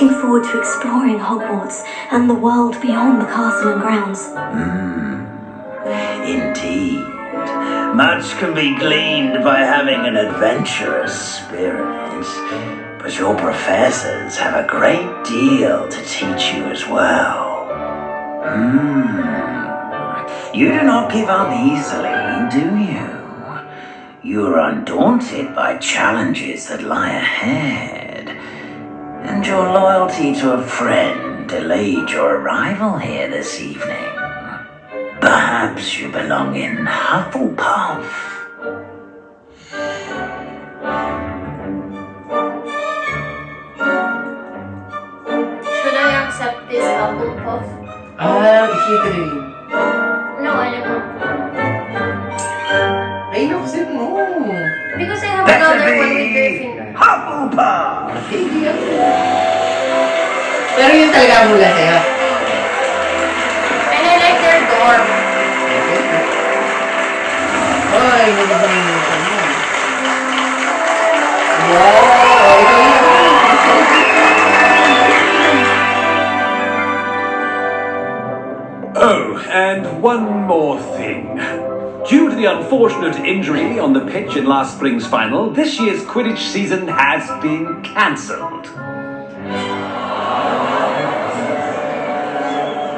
looking forward to exploring Hogwarts and the world beyond the castle and grounds. Indeed. Much can be gleaned by having an adventurous spirit. But your professors have a great deal to teach you as well. You do not give up easily, do you? You are undaunted by challenges that lie ahead. And your loyalty to a friend delayed your arrival here this evening. Perhaps you belong in Hufflepuff. Should I accept this hufflepuff? Slytherin. No, I don't want to. Ay, nakasip mo. Because I have another one with Gryffindor. Hufflepuff! Hindi ako. Pero yun talaga mula sa'yo. And I like their dorm. Ay, nagagaling mo sa mo. Wow! Ito yun. Oh, and one more thing. Due to the unfortunate injury on the pitch in last spring's final, this year's Quidditch season has been cancelled.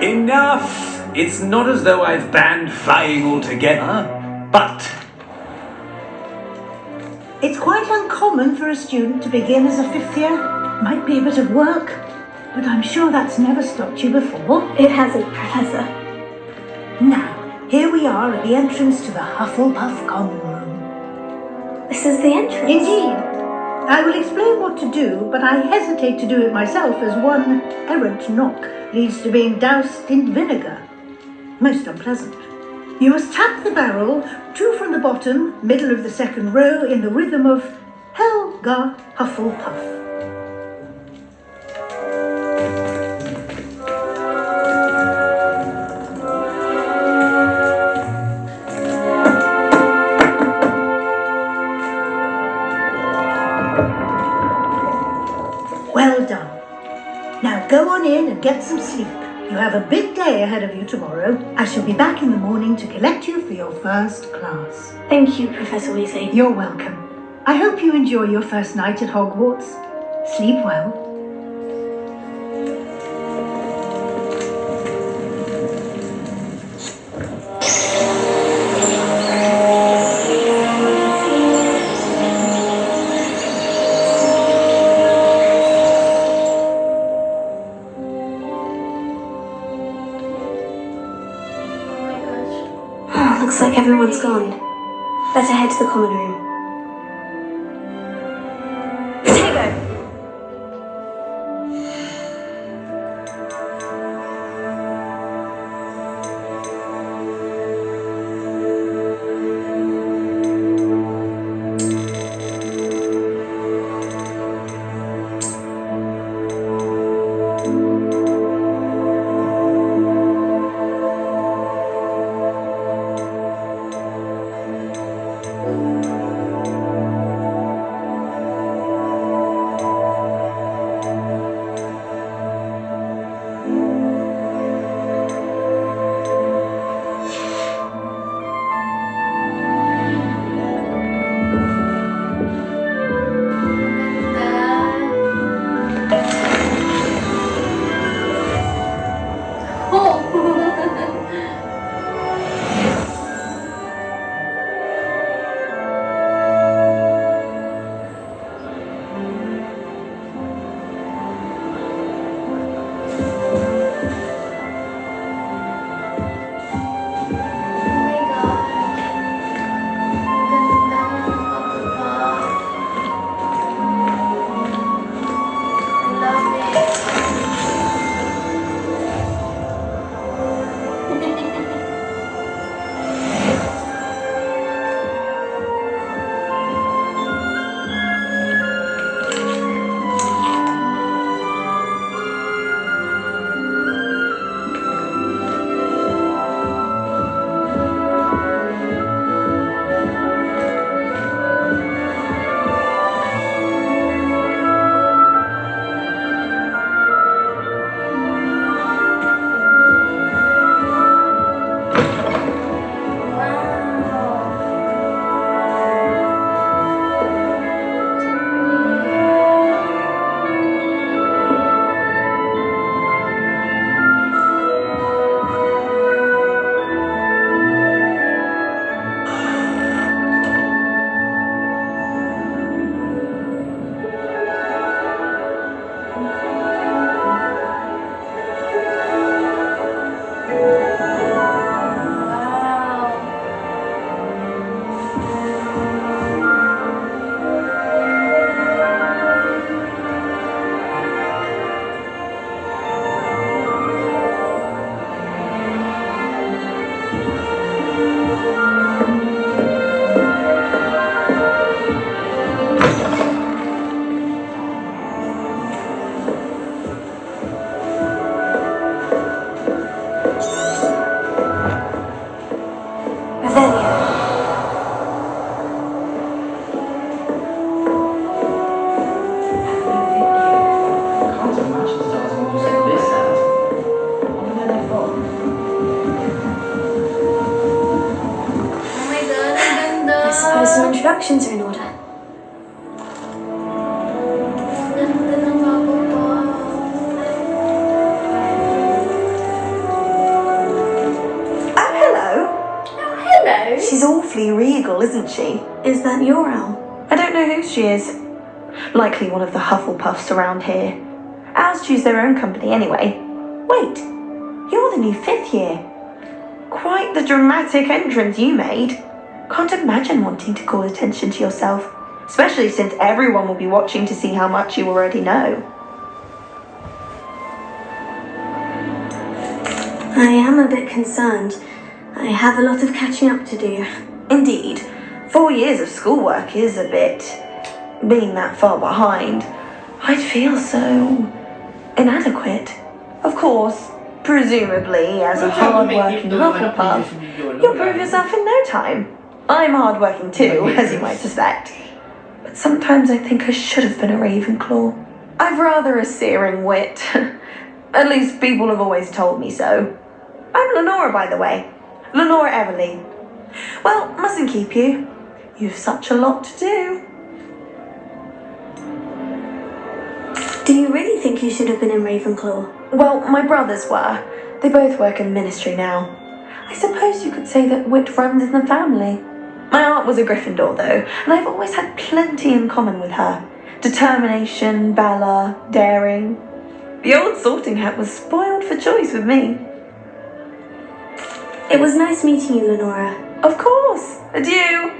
Enough! It's not as though I've banned flying altogether, but... It's quite uncommon for a student to begin as a fifth year. Might be a bit of work, but I'm sure that's never stopped you before. It hasn't, Professor. Now, here we are at the entrance to the Hufflepuff Common Room. This is the entrance. Indeed. I will explain what to do, but I hesitate to do it myself as one errant knock leads to being doused in vinegar. Most unpleasant. You must tap the barrel, 2 from the bottom, middle of the second row, in the rhythm of Helga Hufflepuff. Well done. Now go on in and get some sleep. You have a big day ahead of you tomorrow. I shall be back in the morning to collect you for your first class. Thank you, Professor Weasley. You're welcome. I hope you enjoy your first night at Hogwarts. Sleep well. Looks like everyone's gone. Better head to the common room. Potato! instructions are in order. Ganda ng Hufflepuff. Oh, hello. Oh, hello. She's awfully regal, isn't she? Is that your owl? I don't know who she is. Likely one of the Hufflepuffs around here. Owls choose their own company anyway. Wait, you're the new 5th year. Quite the dramatic entrance you made. Can't imagine wanting to call attention to yourself, especially since everyone will be watching to see how much you already know. I am a bit concerned. I have a lot of catching up to do. Indeed, 4 years of schoolwork is a bit... being that far behind. I'd feel so... inadequate. Of course, presumably, as a hard-working Hufflepuff, you'll prove yourself in no time. I'm hard-working too, as you might suspect. But sometimes I think I should have been a Ravenclaw. I've rather a searing wit. At least people have always told me so. I'm Lenora, by the way. Lenora Everly. Well, mustn't keep you. You've such a lot to do. Do you really think you should have been in Ravenclaw? Well, my brothers were. They both work in ministry now. I suppose you could say that wit runs in the family. My aunt was a Gryffindor, though, and I've always had plenty in common with her. Determination, valor, daring. The old sorting hat was spoiled for choice with me. It was nice meeting you, Lenora. Of course. Adieu.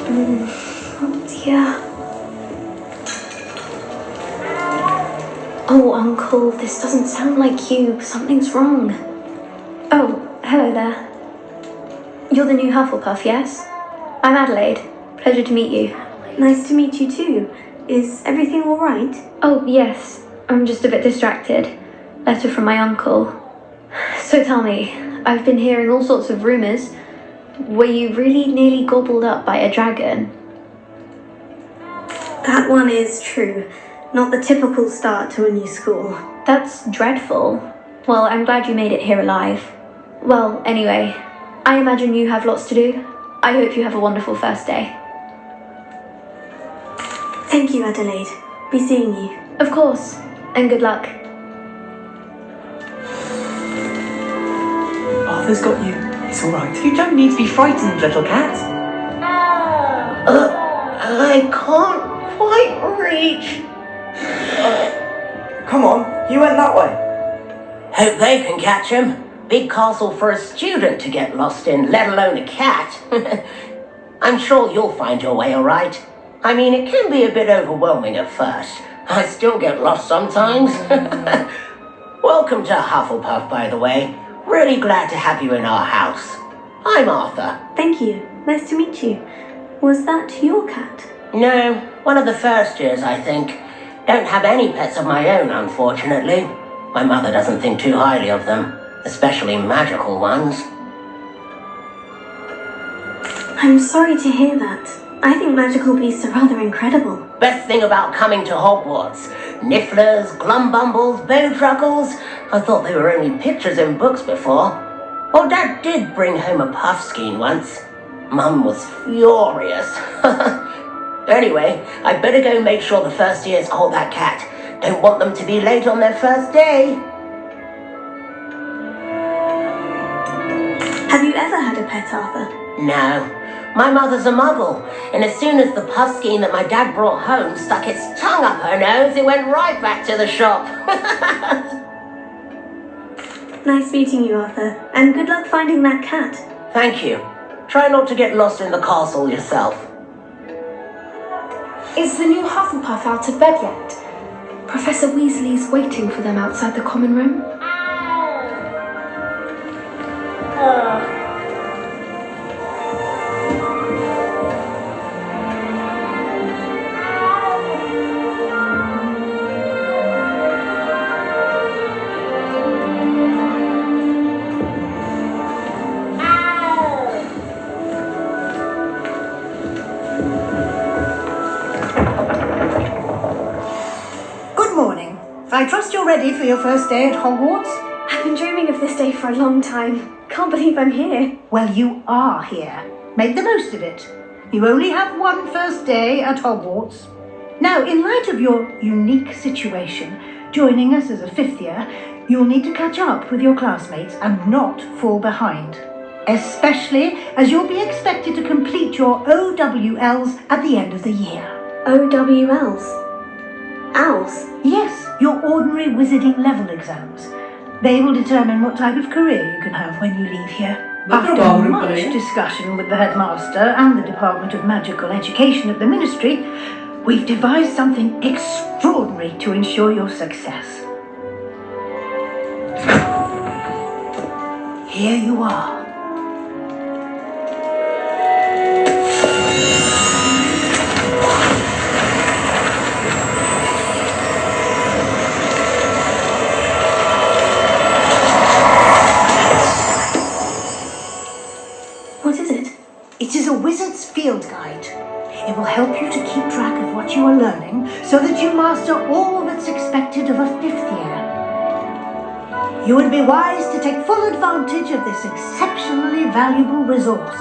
Ang ganda. Oh my God. Oh dear. Oh, Uncle, this doesn't sound like you. Something's wrong. Oh, hello there. You're the new Hufflepuff, yes? I'm Adelaide. Pleasure to meet you. Nice to meet you too. Is everything all right? Oh, yes. I'm just a bit distracted. Letter from my uncle. So tell me, I've been hearing all sorts of rumours. Were you really nearly gobbled up by a dragon? That one is true. Not the typical start to a new school. That's dreadful. Well, I'm glad you made it here alive. Well, anyway, I imagine you have lots to do. I hope you have a wonderful first day. Thank you, Adelaide. Be seeing you. Of course, and good luck. Arthur's got you. It's alright. You don't need to be frightened, little cat. I can't quite reach. Come on, you went that way. Hope they can catch him. Big castle for a student to get lost in, let alone a cat. I'm sure you'll find your way alright. I mean, it can be a bit overwhelming at first. I still get lost sometimes. Welcome to Hufflepuff, by the way. Really glad to have you in our house. I'm Arthur. Thank you. Nice to meet you. Was that your cat? No, one of the first years, I think. Don't have any pets of my own, unfortunately. My mother doesn't think too highly of them, especially magical ones. I'm sorry to hear that. I think magical beasts are rather incredible. Best thing about coming to Hogwarts. Nifflers, glumbumbles, bowtruckles. I thought they were only pictures in books before. Well, Dad did bring home a puff skein once. Mum was furious. Anyway, I'd better go make sure the first years hold that cat. Don't want them to be late on their first day. Have you ever had a pet, Arthur? No. My mother's a muggle, and as soon as the puffskein that my dad brought home stuck its tongue up her nose, it went right back to the shop. Nice meeting you, Arthur, and good luck finding that cat. Thank you. Try not to get lost in the castle yourself. Is the new Hufflepuff out of bed yet? Professor Weasley's waiting for them outside the common room. Good morning. I trust you're ready for your first day at Hogwarts? I've been dreaming of this day for a long time. Can't believe I'm here. Well, you are here. Make the most of it. You only have one first day at Hogwarts. Now, in light of your unique situation, joining us as a fifth year, you'll need to catch up with your classmates and not fall behind. Especially as you'll be expected to complete your OWLs at the end of the year. OWLs? Owls? Yes, your ordinary wizarding level exams. They will determine what type of career you can have when you leave here. After much discussion with the headmaster and the Department of Magical Education at the Ministry, we've devised something extraordinary to ensure your success. Here you are. What is it? It is a wizard's field guide. It will help you to keep track of what you are learning so that you master all that's expected of a fifth year. You would be wise to take full advantage of this exceptionally valuable resource.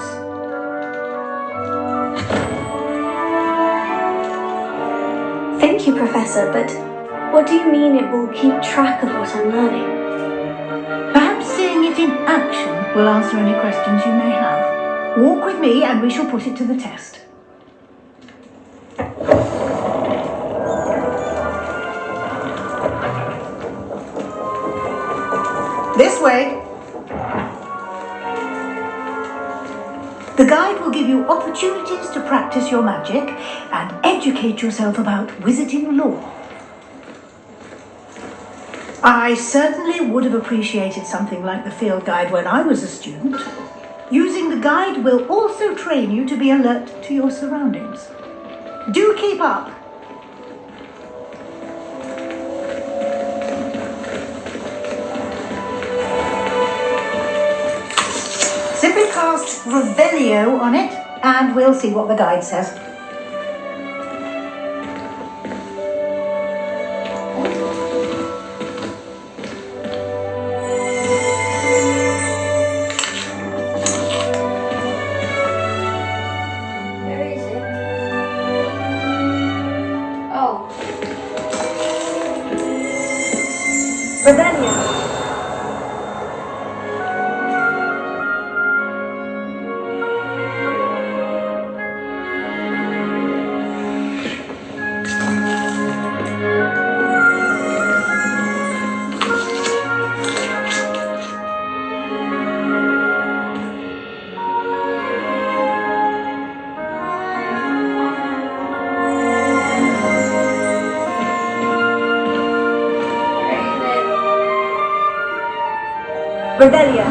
Thank you, Professor, but what do you mean it will keep track of what I'm learning? Perhaps seeing it in action will answer any questions you may have. Walk with me and we shall put it to the test. This way. The guide will give you opportunities to practice your magic and educate yourself about wizarding lore. I certainly would have appreciated something like the field guide when I was a student. Using the guide will also train you to be alert to your surroundings. Do keep up. Simply cast Revelio on it and we'll see what the guide says. Where is it? Oh. Rebellion. Rebellion.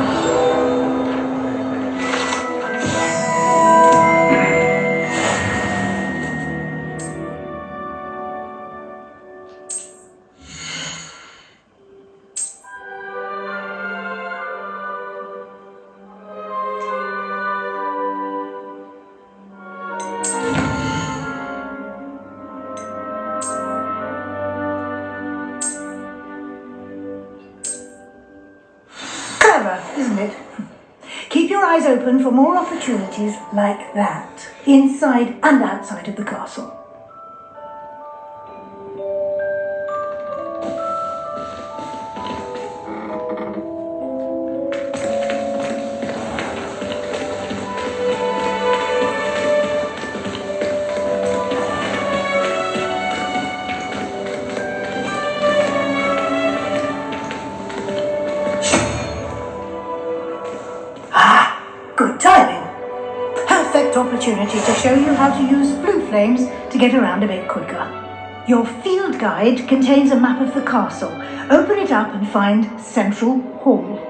Clever, isn't it? Keep your eyes open for more opportunities like that. inside and outside of the castle. Good timing. Perfect opportunity to show you how to use blue flames to get around a bit quicker. Your field guide contains a map of the castle. Open it up and find Central Hall.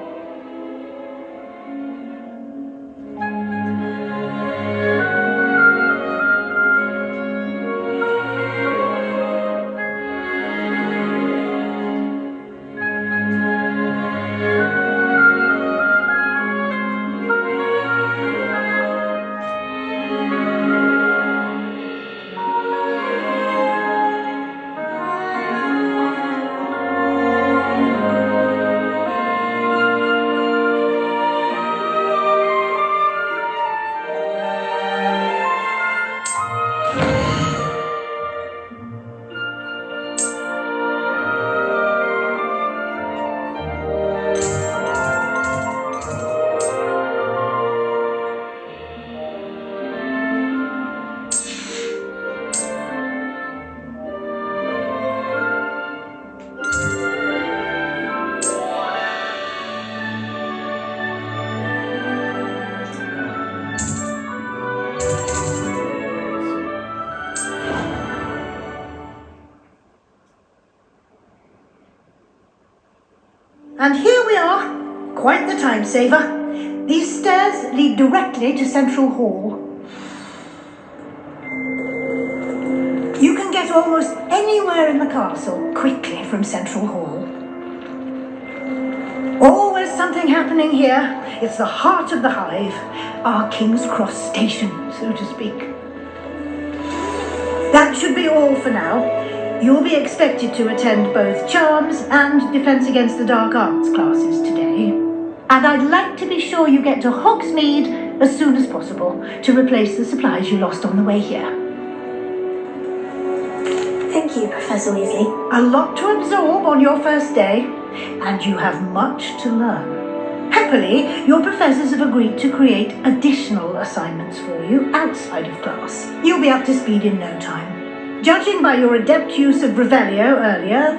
And here we are, quite the time saver. These stairs lead directly to Central Hall. You can get almost anywhere in the castle quickly from Central Hall. Always something happening here. It's the heart of the hive, our King's Cross station, so to speak. That should be all for now. You'll be expected to attend both Charms and Defense Against the Dark Arts classes today. And I'd like to be sure you get to Hogsmeade as soon as possible to replace the supplies you lost on the way here. Thank you, Professor Weasley. A lot to absorb on your first day, and you have much to learn. Happily, your professors have agreed to create additional assignments for you outside of class. You'll be up to speed in no time. Judging by your adept use of Revelio earlier,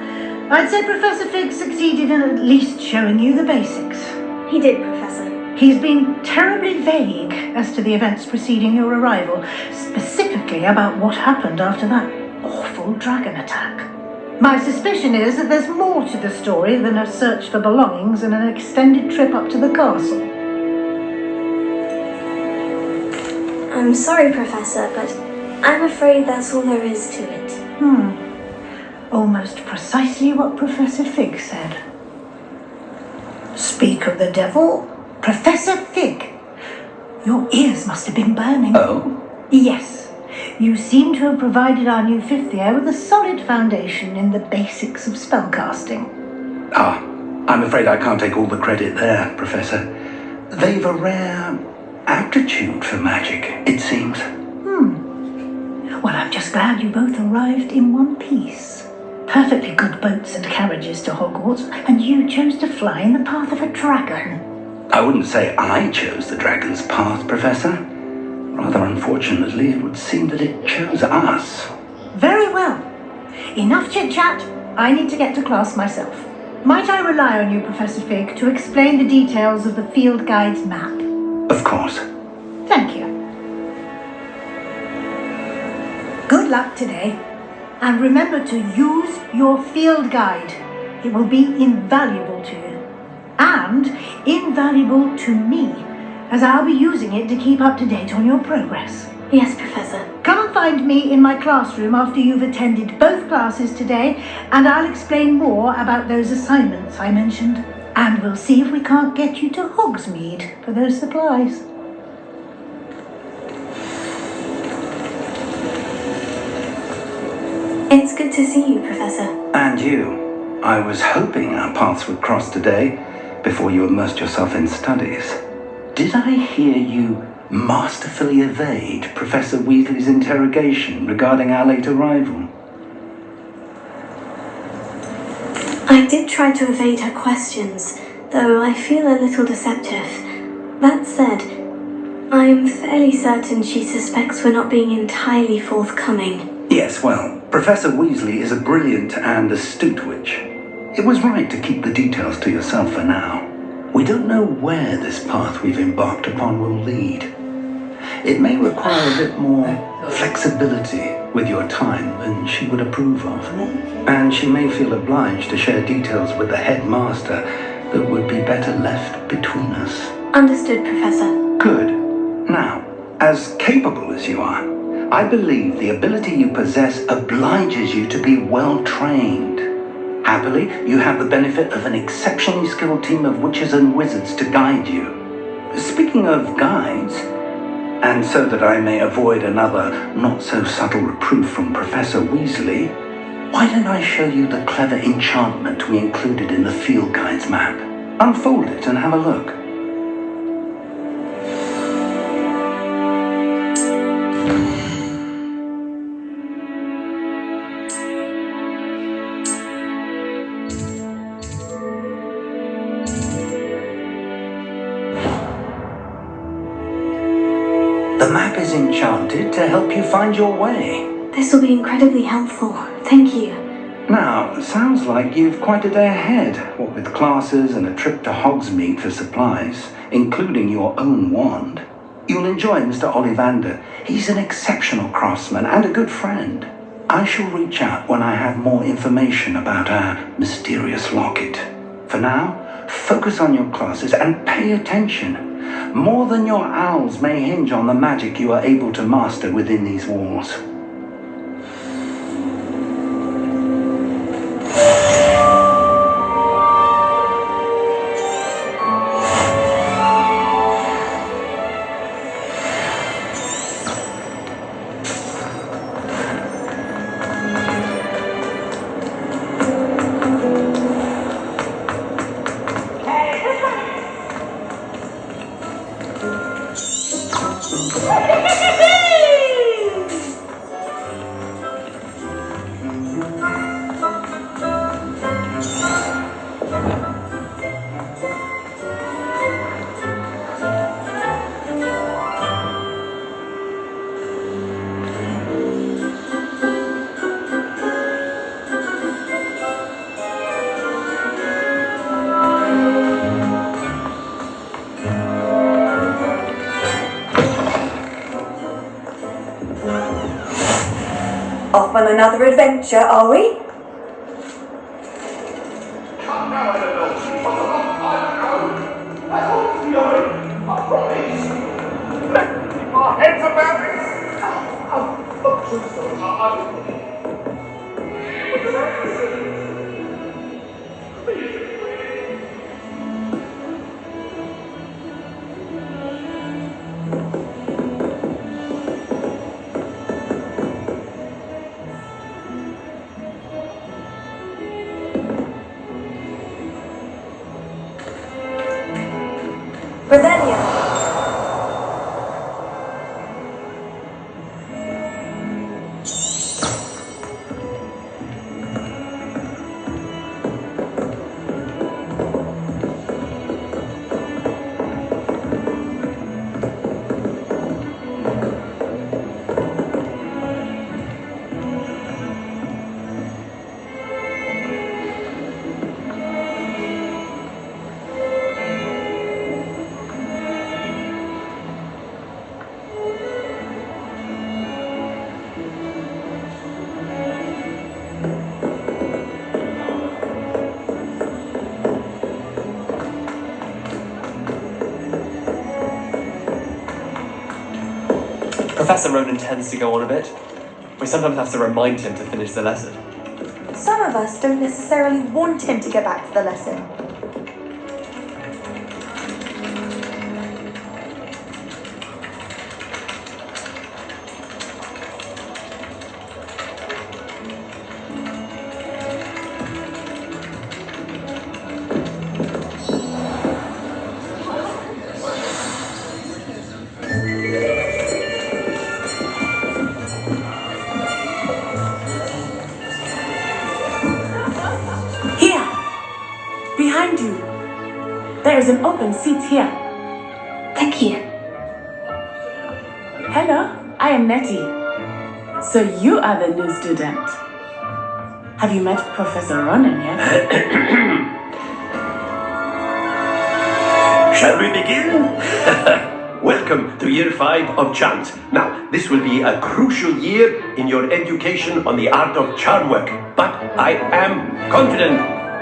I'd say Professor Fig succeeded in at least showing you the basics. He did, Professor. He's been terribly vague as to the events preceding your arrival, specifically about what happened after that awful dragon attack. My suspicion is that there's more to the story than a search for belongings and an extended trip up to the castle. I'm sorry, Professor, but I'm afraid that's all there is to it. Almost precisely what Professor Fig said. Speak of the devil, Professor Fig. Your ears must have been burning. Oh? Yes. You seem to have provided our new fifth year with a solid foundation in the basics of spellcasting. I'm afraid I can't take all the credit there, Professor. They've a rare aptitude for magic, it seems. Well, I'm just glad you both arrived in one piece. Perfectly good boats and carriages to Hogwarts, and you chose to fly in the path of a dragon. I wouldn't say I chose the dragon's path, Professor. Rather unfortunately, it would seem that it chose us. Very well. Enough chit-chat. I need to get to class myself. Might I rely on you, Professor Fig, to explain the details of the field guide's map? Of course. Thank you. Good luck today. And remember to use your field guide. It will be invaluable to you. And invaluable to me, as I'll be using it to keep up to date on your progress. Yes, Professor. Come and find me in my classroom after you've attended both classes today, and I'll explain more about those assignments I mentioned. And we'll see if we can't get you to Hogsmeade for those supplies. It's good to see you, Professor. And you. I was hoping our paths would cross today before you immersed yourself in studies. Did I hear you masterfully evade Professor Weasley's interrogation regarding our late arrival? I did try to evade her questions, though I feel a little deceptive. That said, I'm fairly certain she suspects we're not being entirely forthcoming. Yes, well, Professor Weasley is a brilliant and astute witch. It was right to keep the details to yourself for now. We don't know where this path we've embarked upon will lead. It may require a bit more flexibility with your time than she would approve of. And she may feel obliged to share details with the headmaster that would be better left between us. Understood, Professor. Good. Now, as capable as you are, I believe the ability you possess obliges you to be well trained. Happily, you have the benefit of an exceptionally skilled team of witches and wizards to guide you. Speaking of guides, and so that I may avoid another not-so-subtle reproof from Professor Weasley, why don't I show you the clever enchantment we included in the field guide's map? Unfold it and have a look. The map is enchanted to help you find your way. This will be incredibly helpful. Thank you. Now, sounds like you've quite a day ahead, what with classes and a trip to Hogsmeade for supplies, including your own wand. You'll enjoy Mr. Ollivander. He's an exceptional craftsman and a good friend. I shall reach out when I have more information about our mysterious locket. For now, focus on your classes and pay attention. More than your owls may hinge on the magic you are able to master within these walls. Off on another adventure, are we? Revelio. Professor Ronan tends to go on a bit. We sometimes have to remind him to finish the lesson. Some of us don't necessarily want him to get back to the lesson. behind you. There is an open seat here. Thank you. Hello, I am Nettie. So you are the new student. Have you met Professor Ronan yet? Shall we begin? Welcome to year 5 of charms. Now, this will be a crucial year in your education on the art of charm work. But I am confident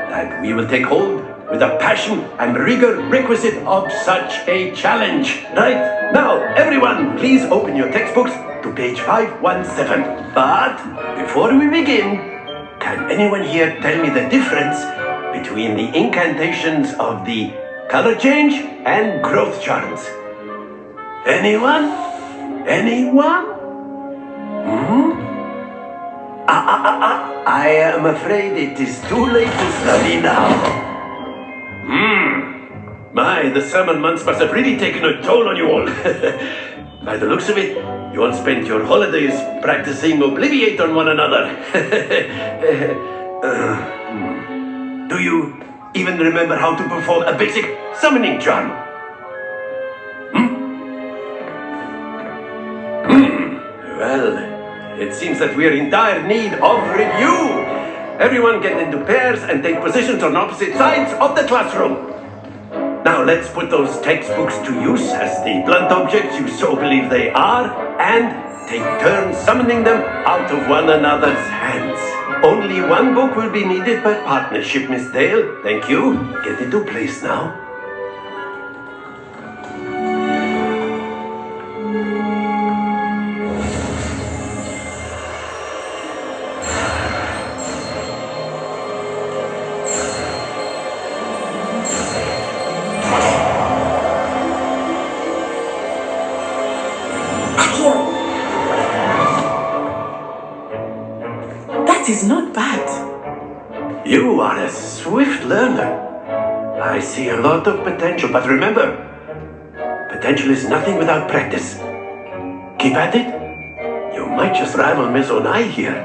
that we will take hold with the passion and rigor requisite of such a challenge. Right? Now, everyone, please open your textbooks to page 517. But before we begin, can anyone here tell me the difference between the incantations of the color change and growth charms? Anyone? Anyone? I am afraid it is too late to study now. My, the summer months must have really taken a toll on you all. By the looks of it, you all spent your holidays practicing Obliviate on one another. Do you even remember how to perform a basic summoning charm? Well, it seems that we are in dire need of review. Everyone get into pairs and take positions on opposite sides of the classroom. Now let's put those textbooks to use as the blunt objects you so believe they are, and take turns summoning them out of one another's hands. Only one book will be needed by partnership, Miss Dale. Thank you. Get into place now. That is not bad. You are a swift learner. I see a lot of potential, but remember, potential is nothing without practice. Keep at it. You might just rival Miss Onai here.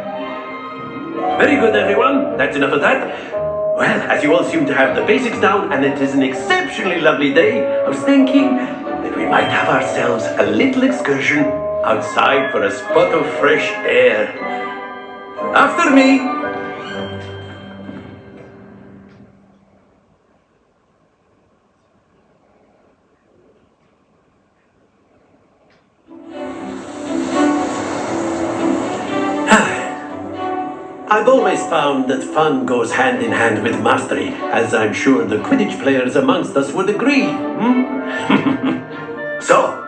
Very good, everyone. That's enough of that. Well, as you all seem to have the basics down, and it is an exceptionally lovely day, I was thinking that we might have ourselves a little excursion outside for a spot of fresh air. After me. I've always found that fun goes hand in hand with mastery, as I'm sure the Quidditch players amongst us would agree. So,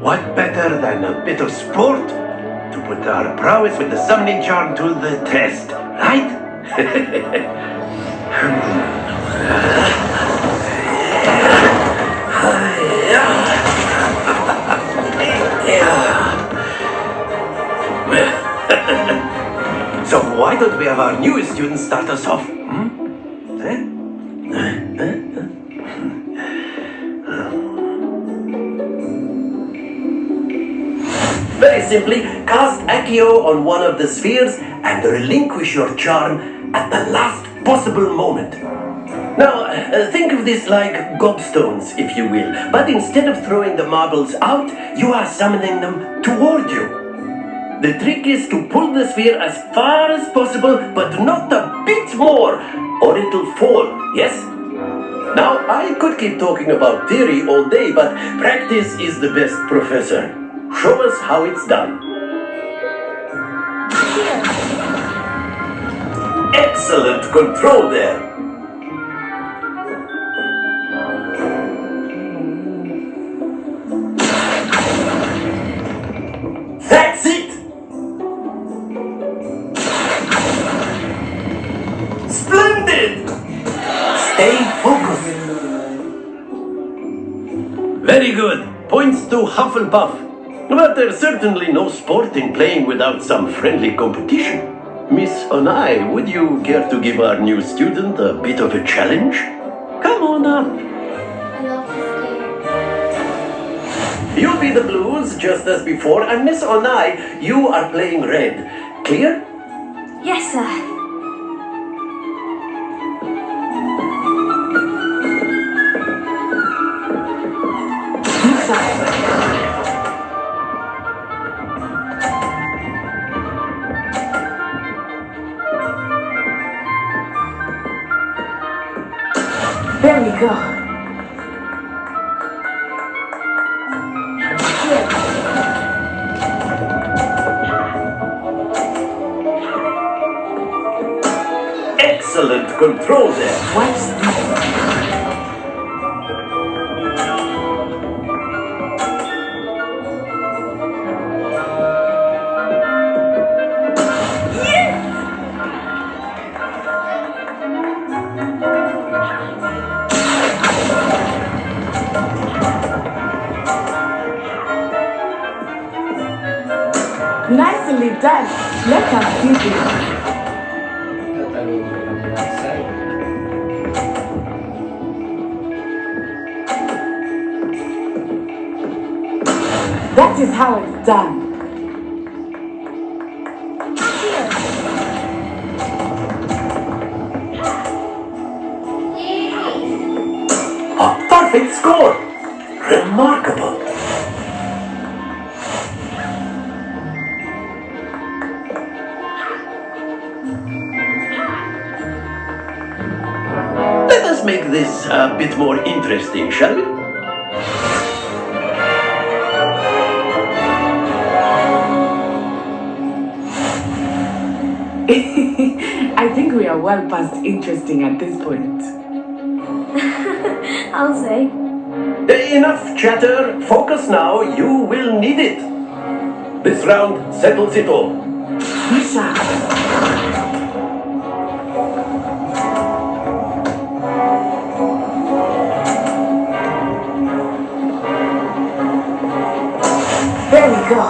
what better than a bit of sport to put our prowess with the summoning charm to the test, right? So why don't we have our newest student start us off? Very simply, cast Accio on one of the spheres and relinquish your charm at the last possible moment. Now, think of this like gobstones, if you will, but instead of throwing the marbles out, you are summoning them toward you. The trick is to pull the sphere as far as possible, but not a bit more, or it'll fall, yes? Now, I could keep talking about theory all day, but practice is the best professor. Show us how it's done. Excellent control there. That's it! Splendid! Stay focused. Very good. Points to Hufflepuff. But there's certainly no sport in playing without some friendly competition. Miss Onai, would you care to give our new student a bit of a challenge? Come on up. I love this game. You'll be the blues, just as before, and Miss Onai, you are playing red. Clear? Yes, sir. There we go. Excellent control there. What's this? Nicely done. Let us see this. That is how it's done. A perfect score. Remarkable. Let us make this a bit more interesting, shall we? I think we are well past interesting at this point. I'll say. Enough chatter. Focus now. You will need it. This round settles it all. Misha. There we go.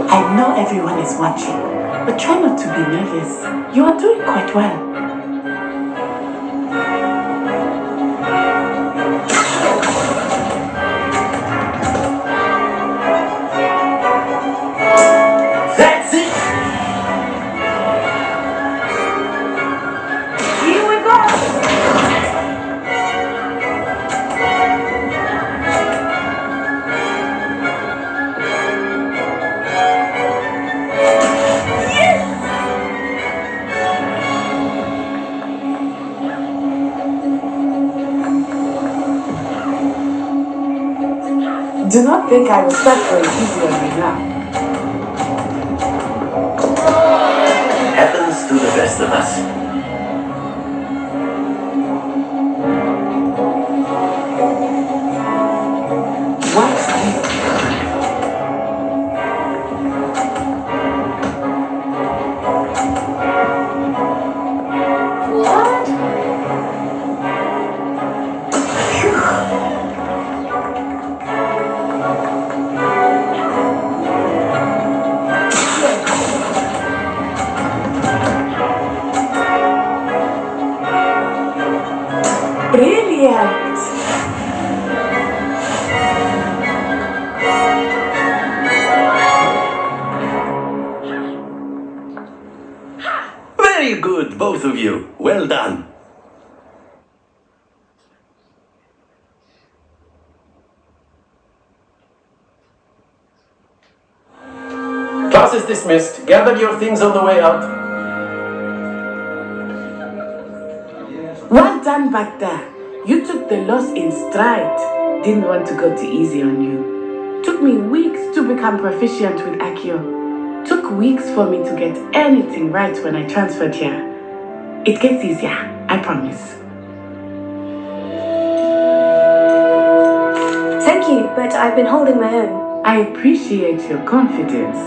I know everyone is watching, but try not to be nervous. You are doing quite well. That's it. Here we go. Do not think I will start for easy on you now. Happens to the best of us. Watch this. Brilliant! Very good, both of you. Well done. Class is dismissed. Gather your things on the way out. Well done back there. You took the loss in stride. Didn't want to go too easy on you. Took me weeks to become proficient with Accio. Took weeks for me to get anything right when I transferred here. It gets easier, I promise. Thank you, but I've been holding my own. I appreciate your confidence.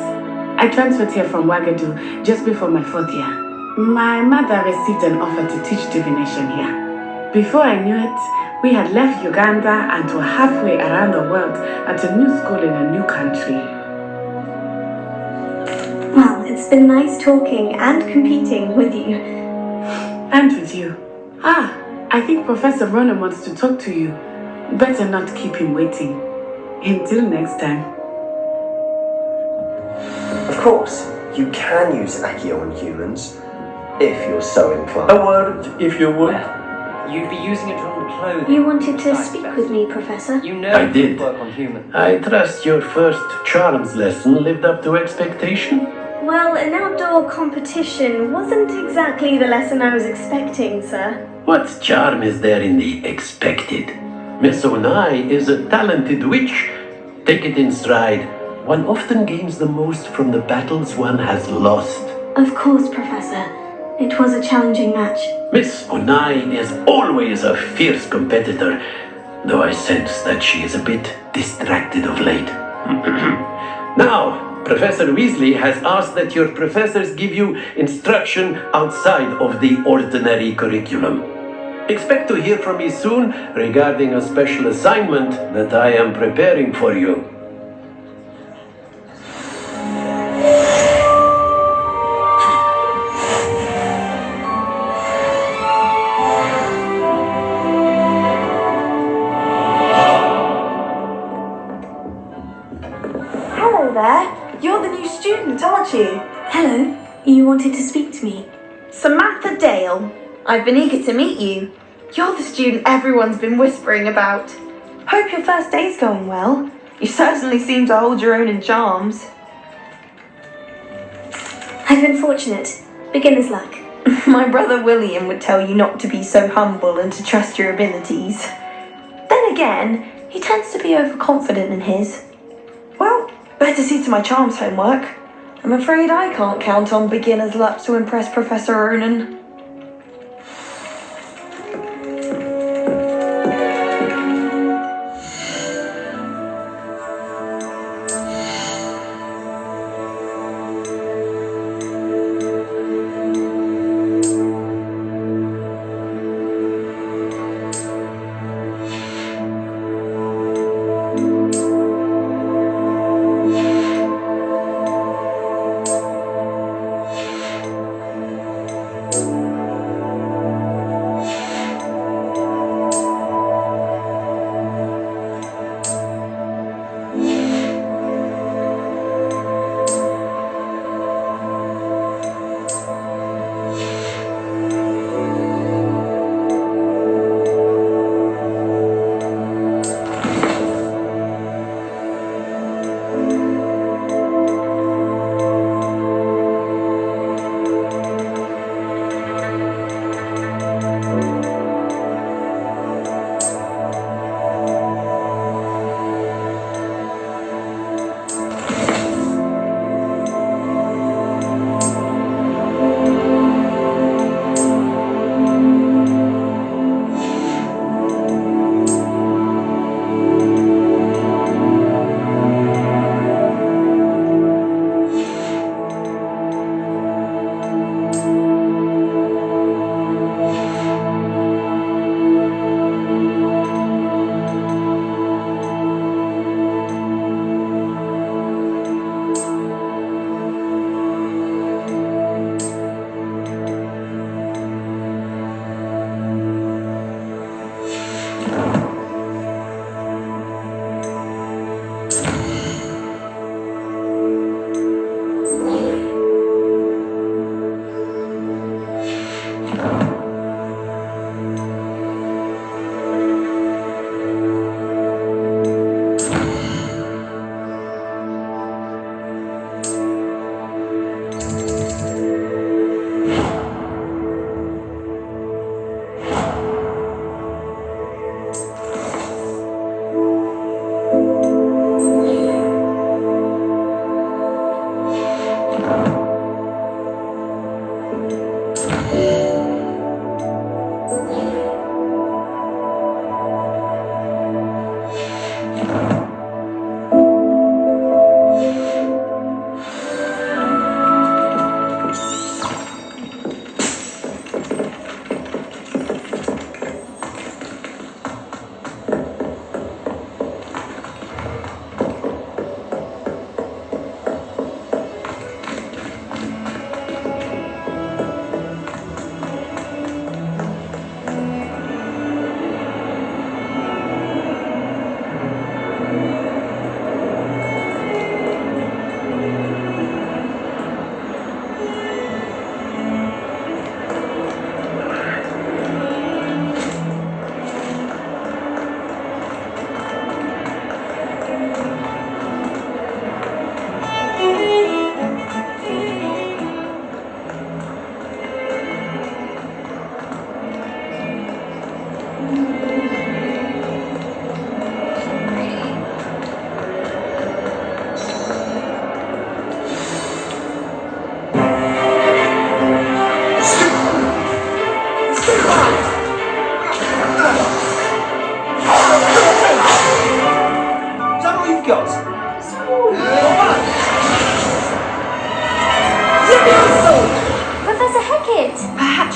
I transferred here from Wagadu just before my 4th year. My mother received an offer to teach divination here. Before I knew it, we had left Uganda and were halfway around the world at a new school in a new country. Well, it's been nice talking and competing with you. And with you. I think Professor Ronan wants to talk to you. Better not keep him waiting. Until next time. Of course, you can use Accio on humans, if you're so inclined. A word, if you would. You'd be using it on clothing. You wanted to Besides, speak Beth, with me, Professor? You know I you did. work on humans. I trust your first charms lesson lived up to expectation. Well, an outdoor competition wasn't exactly the lesson I was expecting, sir. What charm is there in the expected? Miss Onai is a talented witch. Take it in stride. One often gains the most from the battles one has lost. Of course, Professor. It was a challenging match. Miss Onai is always a fierce competitor, though I sense that she is a bit distracted of late. Now, Professor Weasley has asked that your professors give you instruction outside of the ordinary curriculum. Expect to hear from me soon regarding a special assignment that I am preparing for you. Hello there. You're the new student, aren't you? Hello. You wanted to speak to me? Samantha Dale. I've been eager to meet you. You're the student everyone's been whispering about. Hope your first day's going well. You certainly seem to hold your own in charms. I've been fortunate. Beginner's luck. My brother William would tell you not to be so humble and to trust your abilities. Then again, he tends to be overconfident in his. Well, better see to my charms homework. I'm afraid I can't count on beginner's luck to impress Professor Ronan.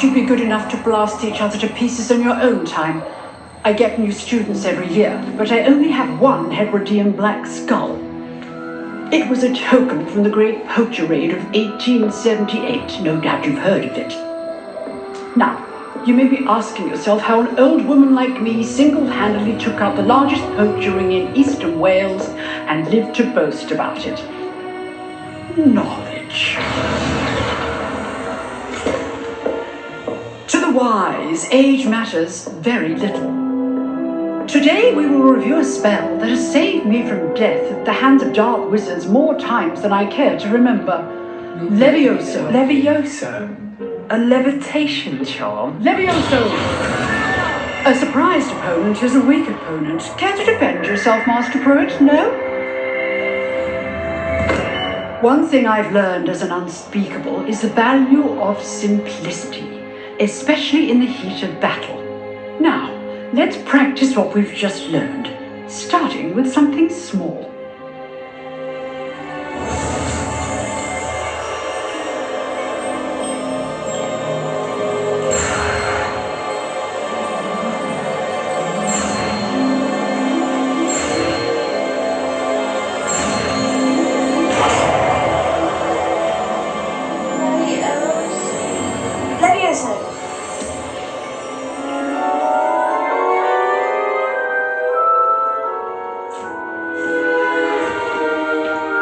you'd be good enough to blast each other to pieces on your own time. I get new students every year, but I only have one Hebridean black skull. It was a token from the Great Poacher Raid of 1878. No doubt you've heard of it. Now, you may be asking yourself how an old woman like me single-handedly took out the largest poacher ring in eastern Wales and lived to boast about it. Knowledge. To the wise, age matters very little. Today we will review a spell that has saved me from death at the hands of dark wizards more times than I care to remember. Levioso. Levioso? A levitation charm? Levioso! A surprised opponent is a weak opponent. Care to defend yourself, Master Pruitt? No? One thing I've learned as an unspeakable is the value of simplicity, especially in the heat of battle. Now, let's practice what we've just learned, starting with something small.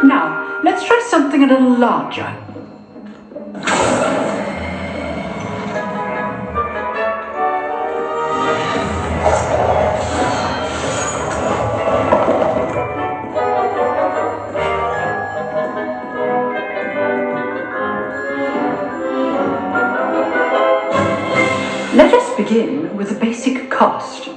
Now, let's try something a little larger. Let us begin with a basic cast.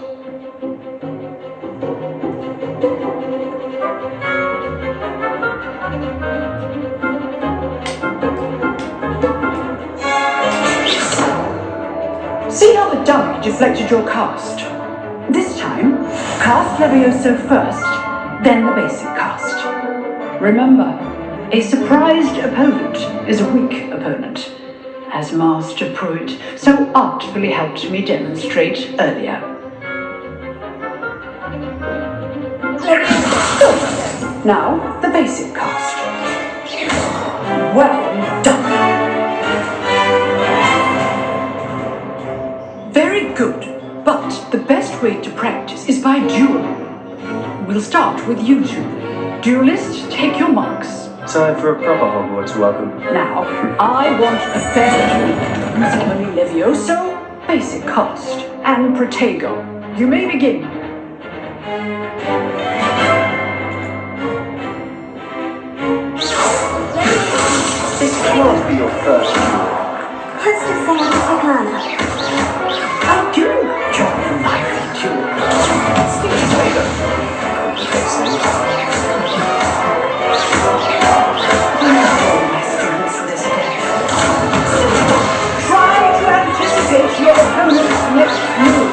See how the dummy deflected your cast? This time, cast Levioso first, then the basic cast. Remember, a surprised opponent is a weak opponent, as Master Pruitt so artfully helped me demonstrate earlier. Good. Now, the basic cast. Well done. Very good, but the best way to practice is by dueling. We'll start with you two. Duelists, take your marks. Time for a proper Hogwarts welcome. Now, I want a fair duel, using only Levioso, basic cast, and Protego. You may begin. This can't be your first duel. Let's just say I'm a quick learner. I do enjoy a lively duel. Try to anticipate your opponent's next move.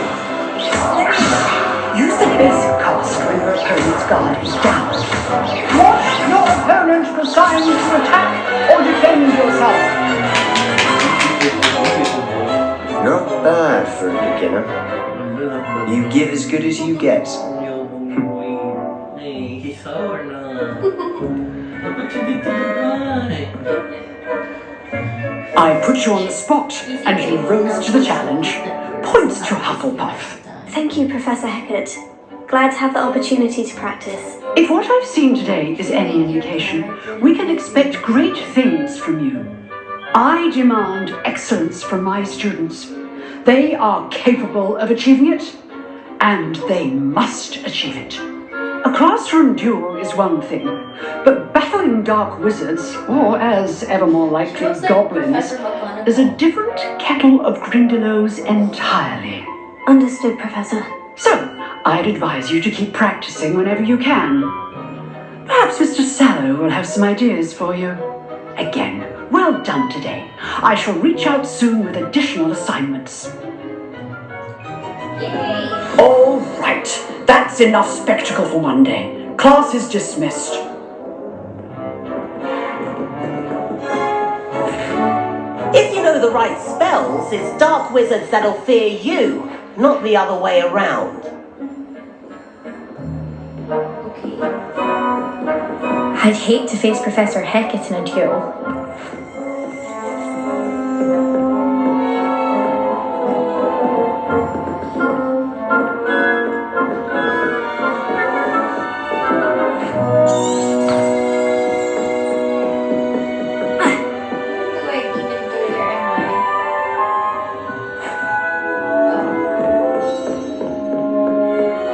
Use the basic cast when your opponent's guard is down. Watch your opponent decide to attack or defend yourself. Not bad for a beginner. You give as good as you get. I put you on the spot, and you rose to the challenge. Points to Hufflepuff. Thank you, Professor Hecat. Glad to have the opportunity to practice. If what I've seen today is any indication, we can expect great things from you. I demand excellence from my students. They are capable of achieving it, and they must achieve it. A classroom duel is one thing, but battling dark wizards, or as ever more likely goblins, is a different kettle of grindylows entirely. Understood, Professor. So, I'd advise you to keep practicing whenever you can. Perhaps Mr. Sallow will have some ideas for you. Again, well done today. I shall reach out soon with additional assignments. Yay! All right, that's enough spectacle for one day. Class is dismissed. If you know know the right spells, it's dark wizards that'll fear you, not the other way around. I'd hate to face Professor Hecat in a duel.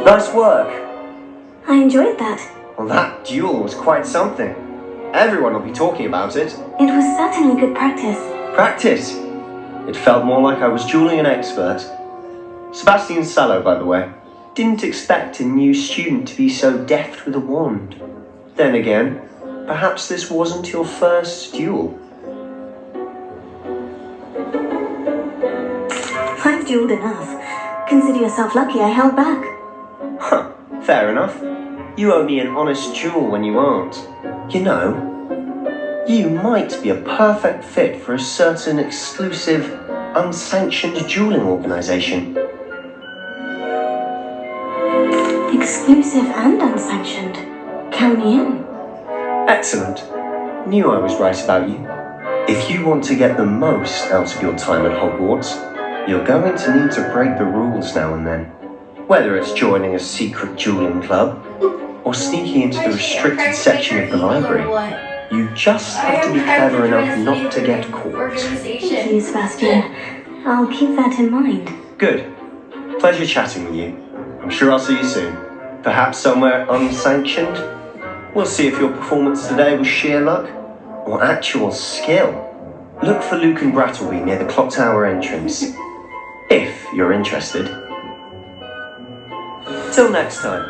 Nice work. I enjoyed that. Well, that duel was quite something. Everyone will be talking about it. It was certainly good practice. Practice? It felt more like I was dueling an expert. Sebastian Sallow, by the way. Didn't expect a new student to be so deft with a wand. Then again, perhaps this wasn't your first duel. I've dueled enough. Consider yourself lucky I held back. Huh, fair enough. You owe me an honest duel when you aren't. You know, you might be a perfect fit for a certain exclusive, unsanctioned dueling organisation. Exclusive and unsanctioned. Count me in. Excellent. Knew I was right about you. If you want to get the most out of your time at Hogwarts, you're going to need to break the rules now and then. Whether it's joining a secret dueling club, or sneaking into the restricted section of the library, you just have to be clever enough not to get caught. Thank you, Sebastian. I'll keep that in mind. Good. Pleasure chatting with you. I'm sure I'll see you soon. Perhaps somewhere unsanctioned? We'll see if your performance today was sheer luck, or actual skill. Look for Luke and Brattleby near the clock tower entrance, if you're interested. Till next time.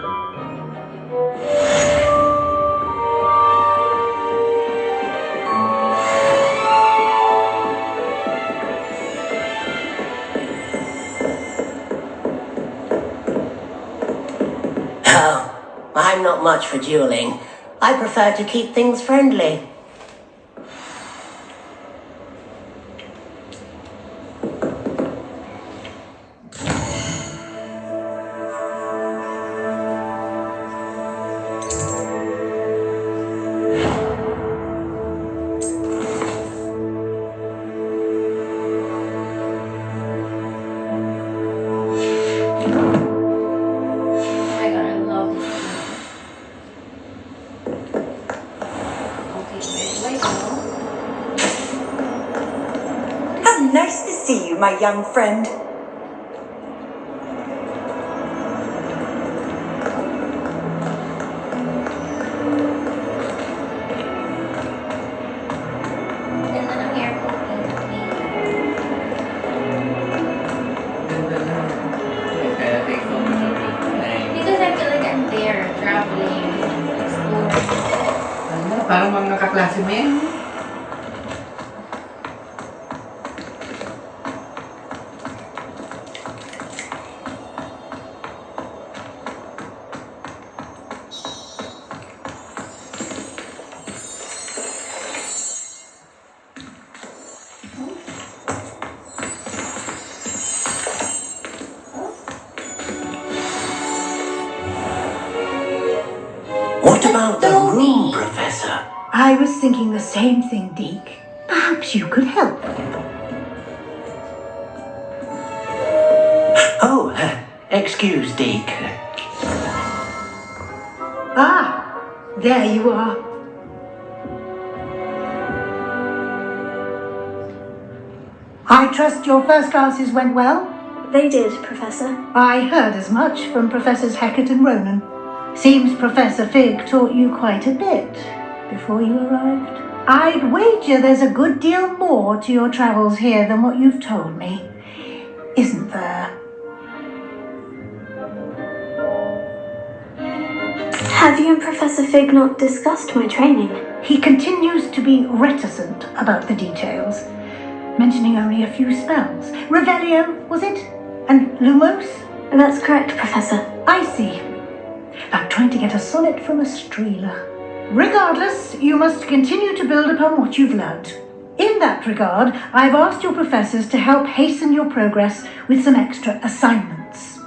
Oh, I'm not much for dueling. I prefer to keep things friendly. Nice to see you, my young friend. Because I feel like I'm there, traveling, exploring. Parang mga kaklase mo yan. What about the room, Professor? I was thinking the same thing, Deke. Perhaps you could help. Oh, excuse, Deke. Ah, there you are. I trust your first classes went well? They did, Professor. I heard as much from Professors Hecat and Ronan. Seems Professor Fig taught you quite a bit before you arrived. I'd wager there's a good deal more to your travels here than what you've told me. Isn't there? Have you and Professor Fig not discussed my training? He continues to be reticent about the details, mentioning only a few spells. Revelio, was it? And Lumos? That's correct, Professor. I see. Like trying to get a sonnet from a streeler. Regardless, you must continue to build upon what you've learnt. In that regard, I've asked your professors to help hasten your progress with some extra assignments.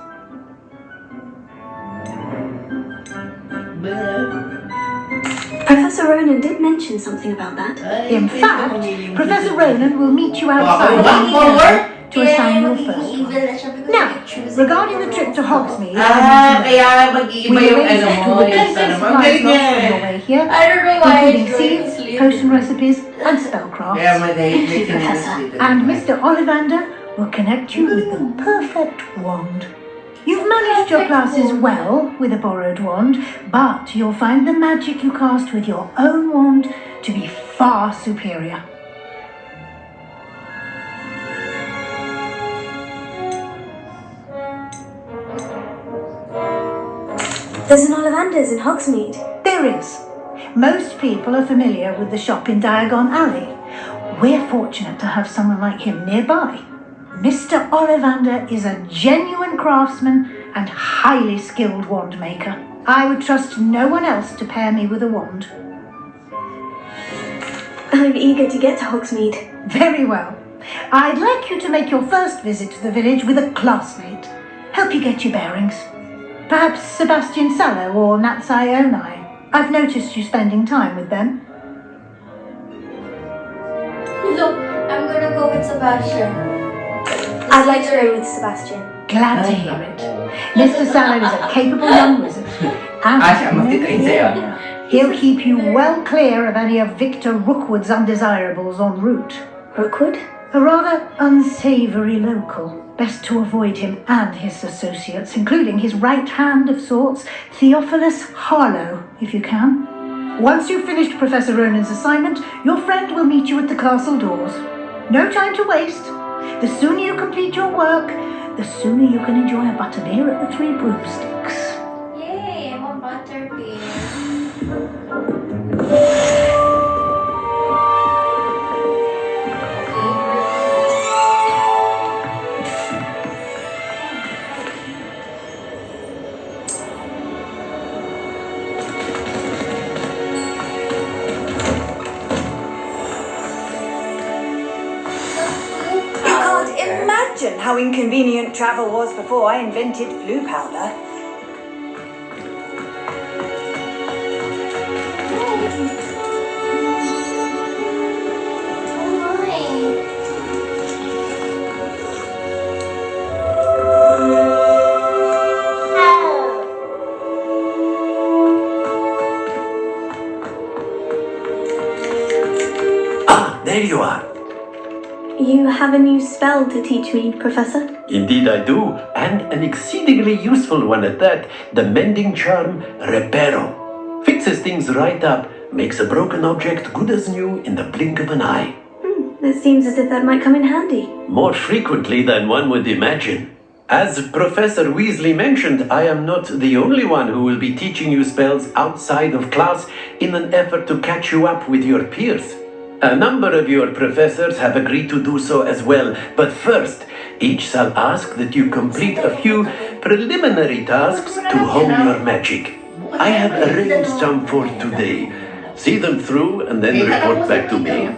Professor Ronan did mention something about that. In fact, Professor Ronan will meet you outside to assign your first one. Now, regarding the trip to Hogsmeade, we arranged to replace the supplies lost on your way here, including seeds, potion recipes, and spellcrafts. Thank you, Professor. And Mr. Ollivander will connect you with the perfect wand. You've managed your classes well with a borrowed wand, but you'll find the magic you cast with your own wand to be far superior. There's an Ollivander's in Hogsmeade. There is. Most people are familiar with the shop in Diagon Alley. We're fortunate to have someone like him nearby. Mr. Ollivander is a genuine craftsman and highly skilled wand maker. I would trust no one else to pair me with a wand. I'm eager to get to Hogsmeade. Very well. I'd like you to make your first visit to the village with a classmate. Help you get your bearings. Perhaps Sebastian Sallow or Natsai Onai. I've noticed you spending time with them. Look, I'm gonna go with Sebastian. I'd like to go with Sebastian. Glad to hear it. Mr. Sallow is a capable young wizard. And he'll keep you well clear of any of Victor Rookwood's undesirables en route. Rookwood? A rather unsavoury local. Best to avoid him and his associates, including his right hand of sorts, Theophilus Harlow, if you can. Once you've finished Professor Ronan's assignment, your friend will meet you at the castle doors. No time to waste. The sooner you complete your work, the sooner you can enjoy a butterbeer at the Three Broomsticks. Yay, I'm a butterbeer. Imagine how inconvenient travel was before I invented flu powder. There you are. You have a new spell to teach me, Professor? Indeed I do, and an exceedingly useful one at that. The mending charm, Reparo. Fixes things right up, makes a broken object good as new in the blink of an eye. It seems as if that might come in handy. More frequently than one would imagine. As Professor Weasley mentioned, I am not the only one who will be teaching you spells outside of class in an effort to catch you up with your peers. A number of your professors have agreed to do so as well, but first, each shall ask that you complete a few preliminary tasks to hone your magic. I have arranged some for today. See them through and then report back to me.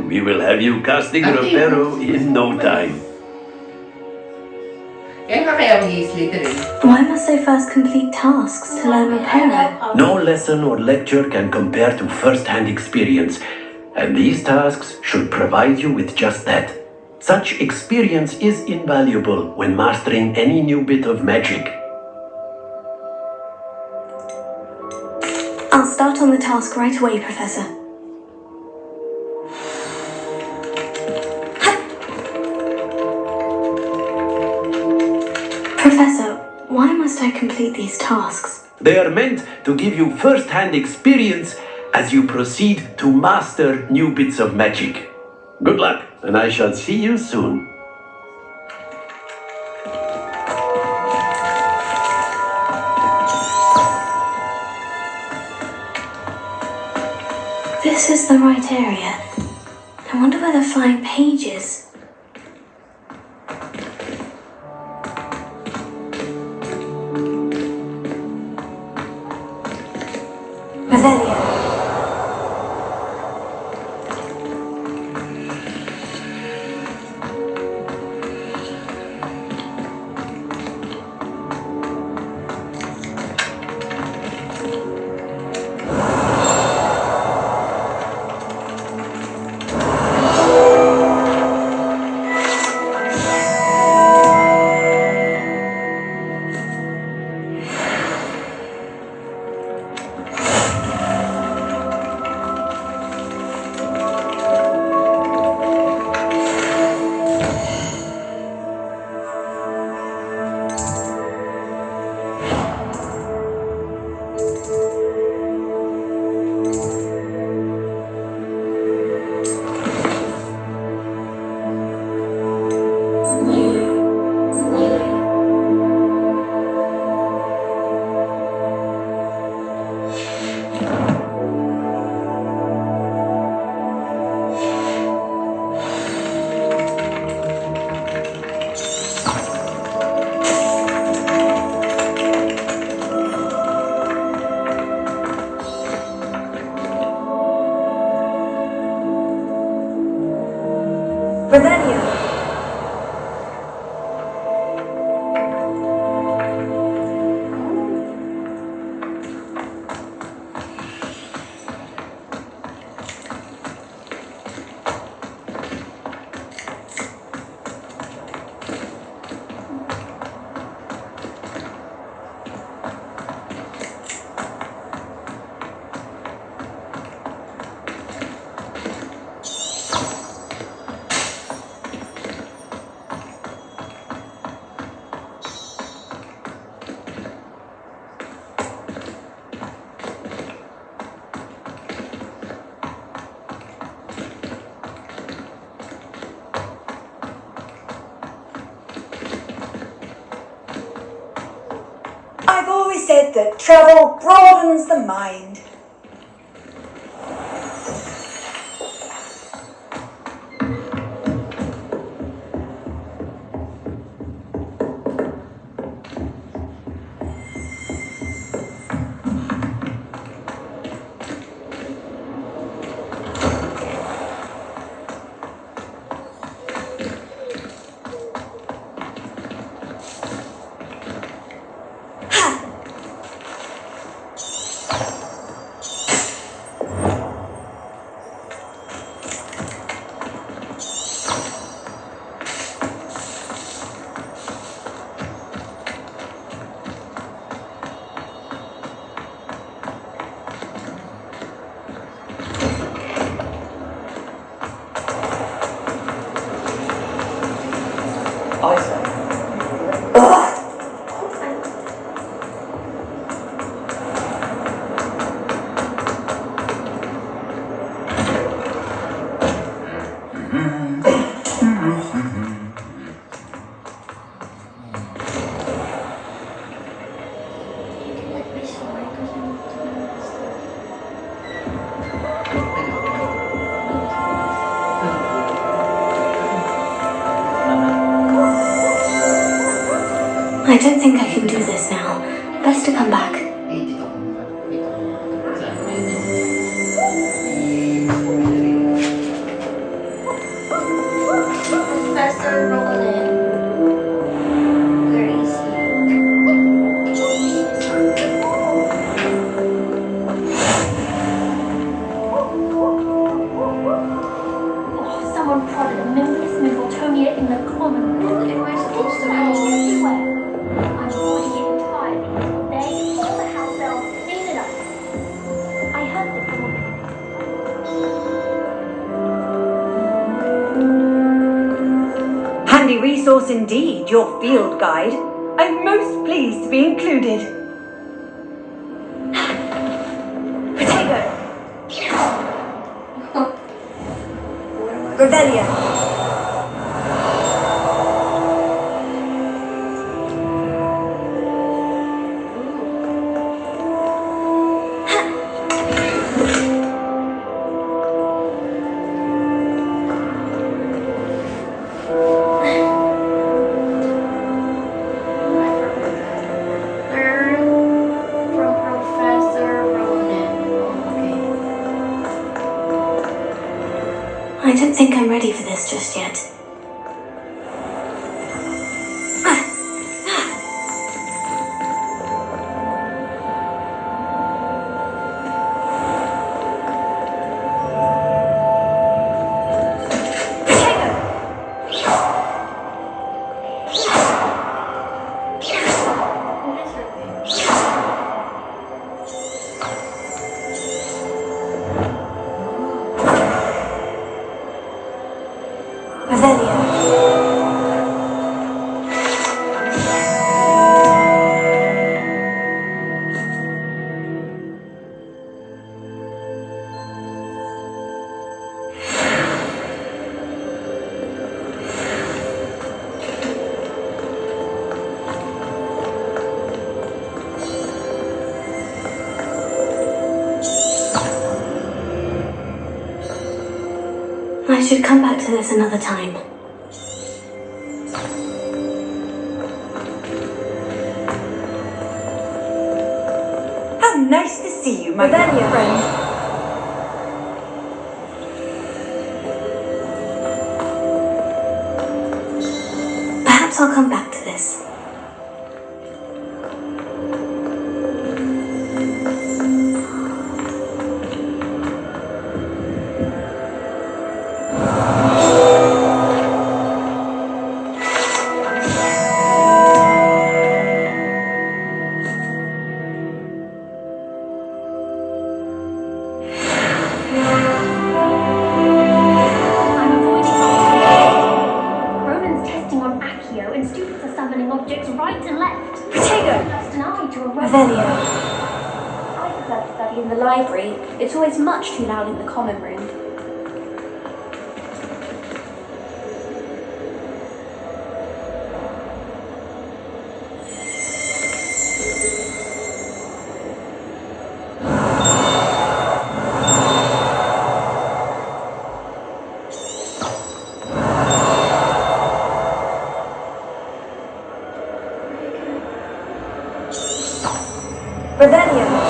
We will have you casting Reparo in no time. Why must I first complete tasks to learn Reparo? No lesson or lecture can compare to first-hand experience. And these tasks should provide you with just that. Such experience is invaluable when mastering any new bit of magic. I'll start on the task right away, Professor. Professor, why must I complete these tasks? They are meant to give you first-hand experience as you proceed to master new bits of magic. Good luck, and I shall see you soon. This is the right area. I wonder where the flying page is. Revelio. Revelio. I've always said that travel broadens the mind. I don't think I can do this now. Best to come back. Professor Roland. Where is Oh, someone prodded a Memphis Mimbletonia in the common room. What am I supposed to do? Everywhere. I'm already getting tired. They, all the house elves, clean it up. I heard that someone... Handy resource indeed, your field guide. I'm most pleased to be included. Potato. Revelio. I don't think I'm ready for this just yet. I should come back to this another time. How nice to see you, my good friend. I'll come back to this. It's always much too loud in the common room. Rebellion.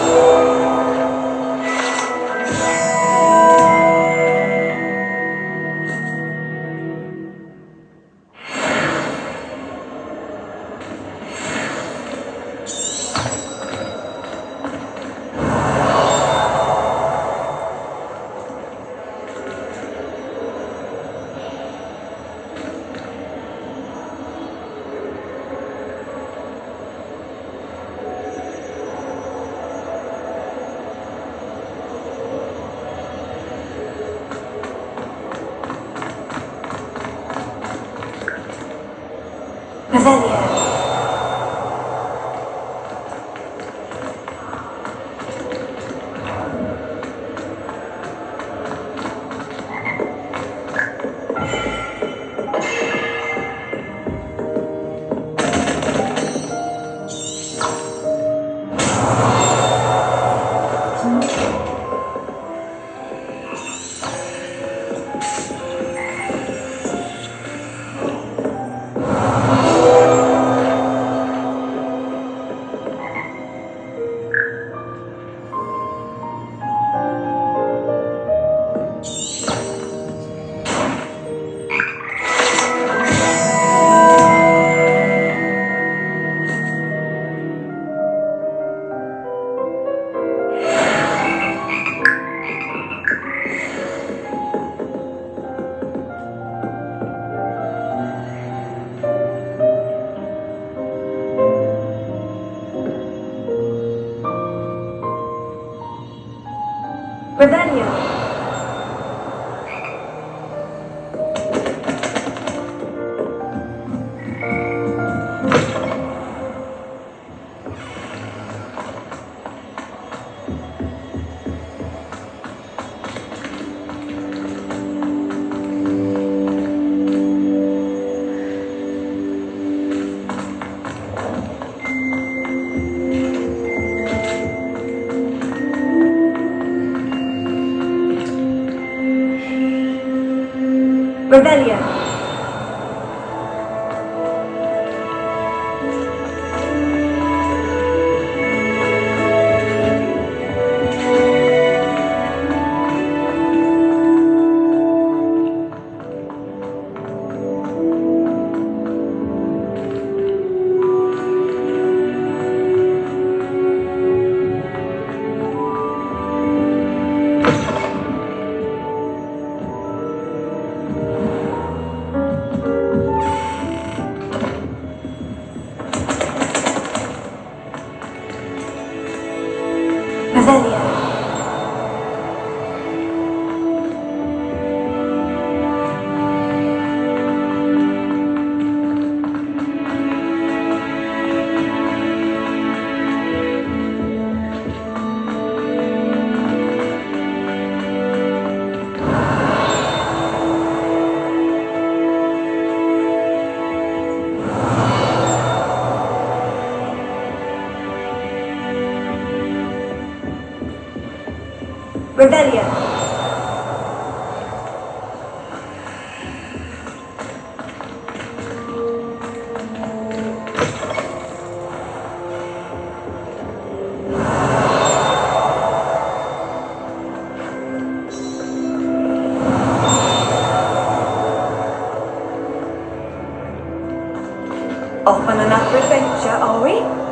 Off on another adventure, are we?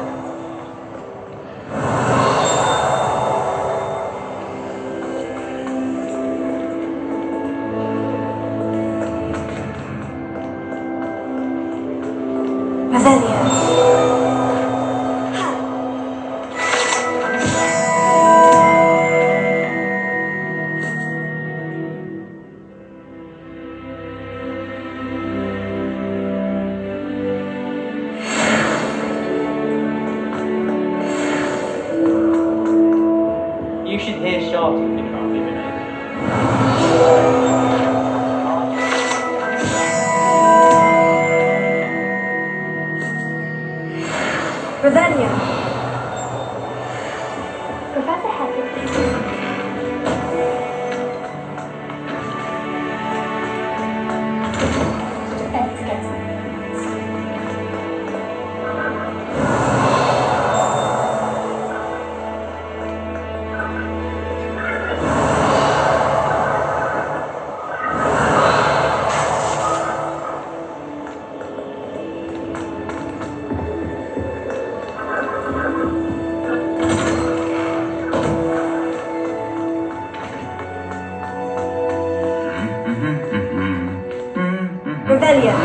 You should hear shouting in about lemonade. Revelio. Professor Hagrid. Let's get some. Revelio.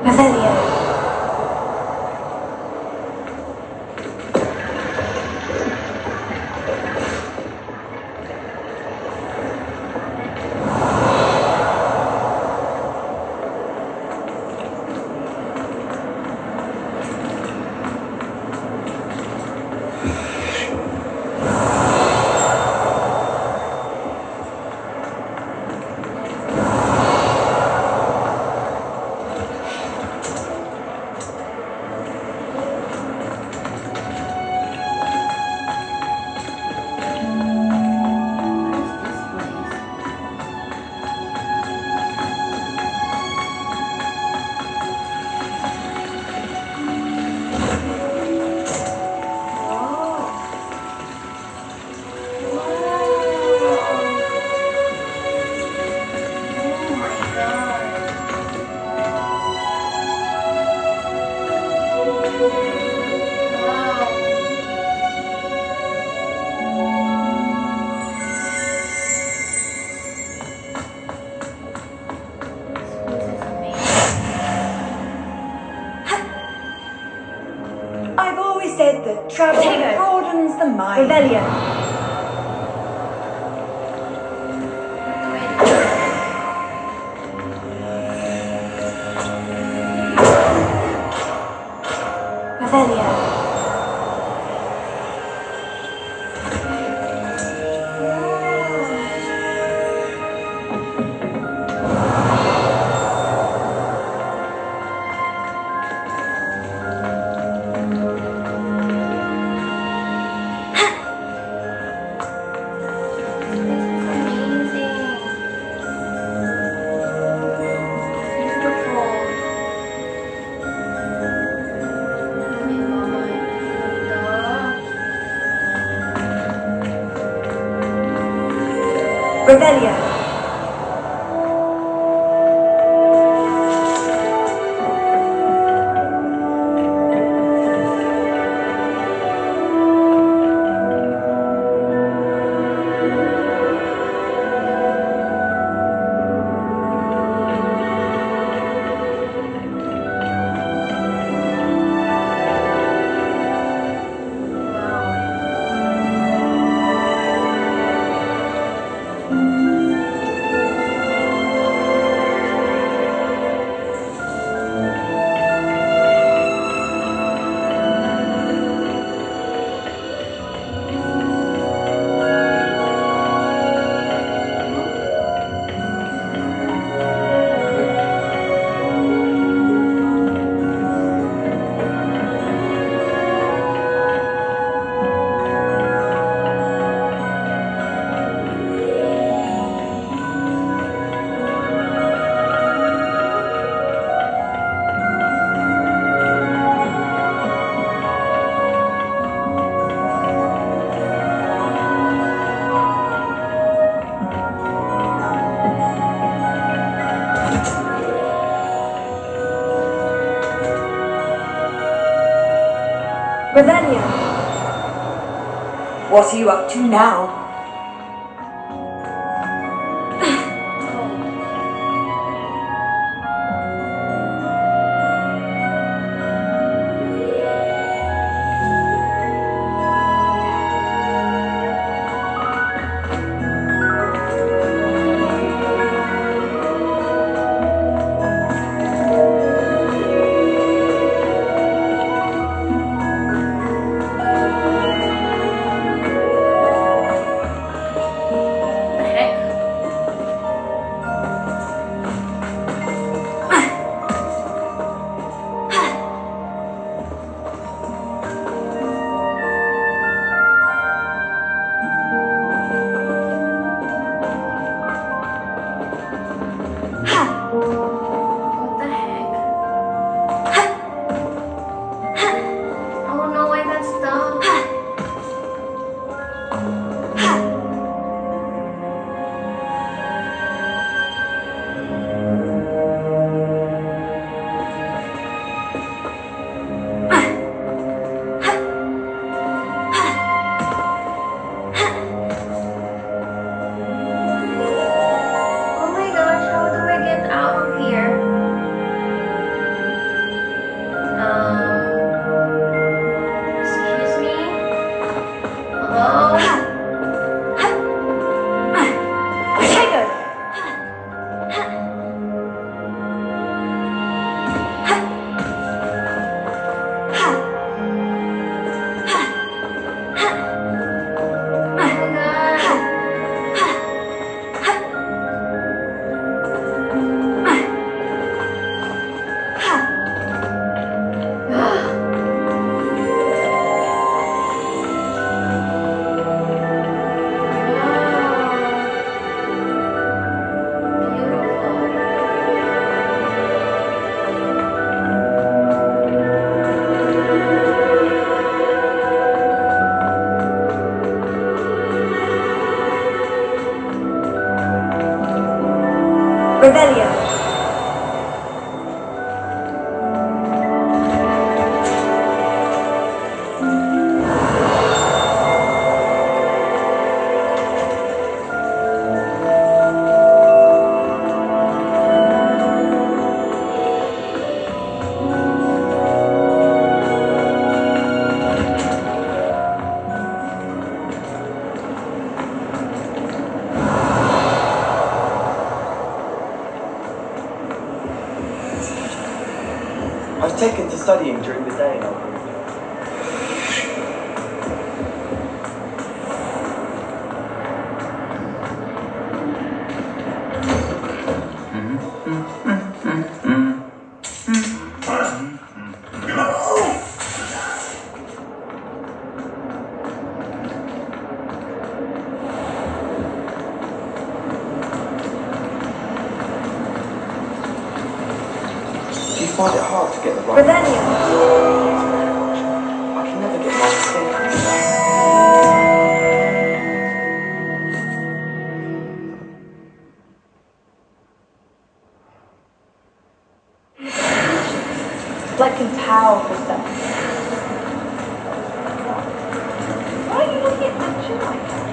Revelio. I've always said that travel broadens the mind. Revelio. Revelio. Revelio. Revelio! What are you up to now? Revelio! I've taken to studying during the day, Albert. Do you find it hard to get the right Revelio! I can never get right thinking. Like some powerful stuff. Why are you looking at action like that?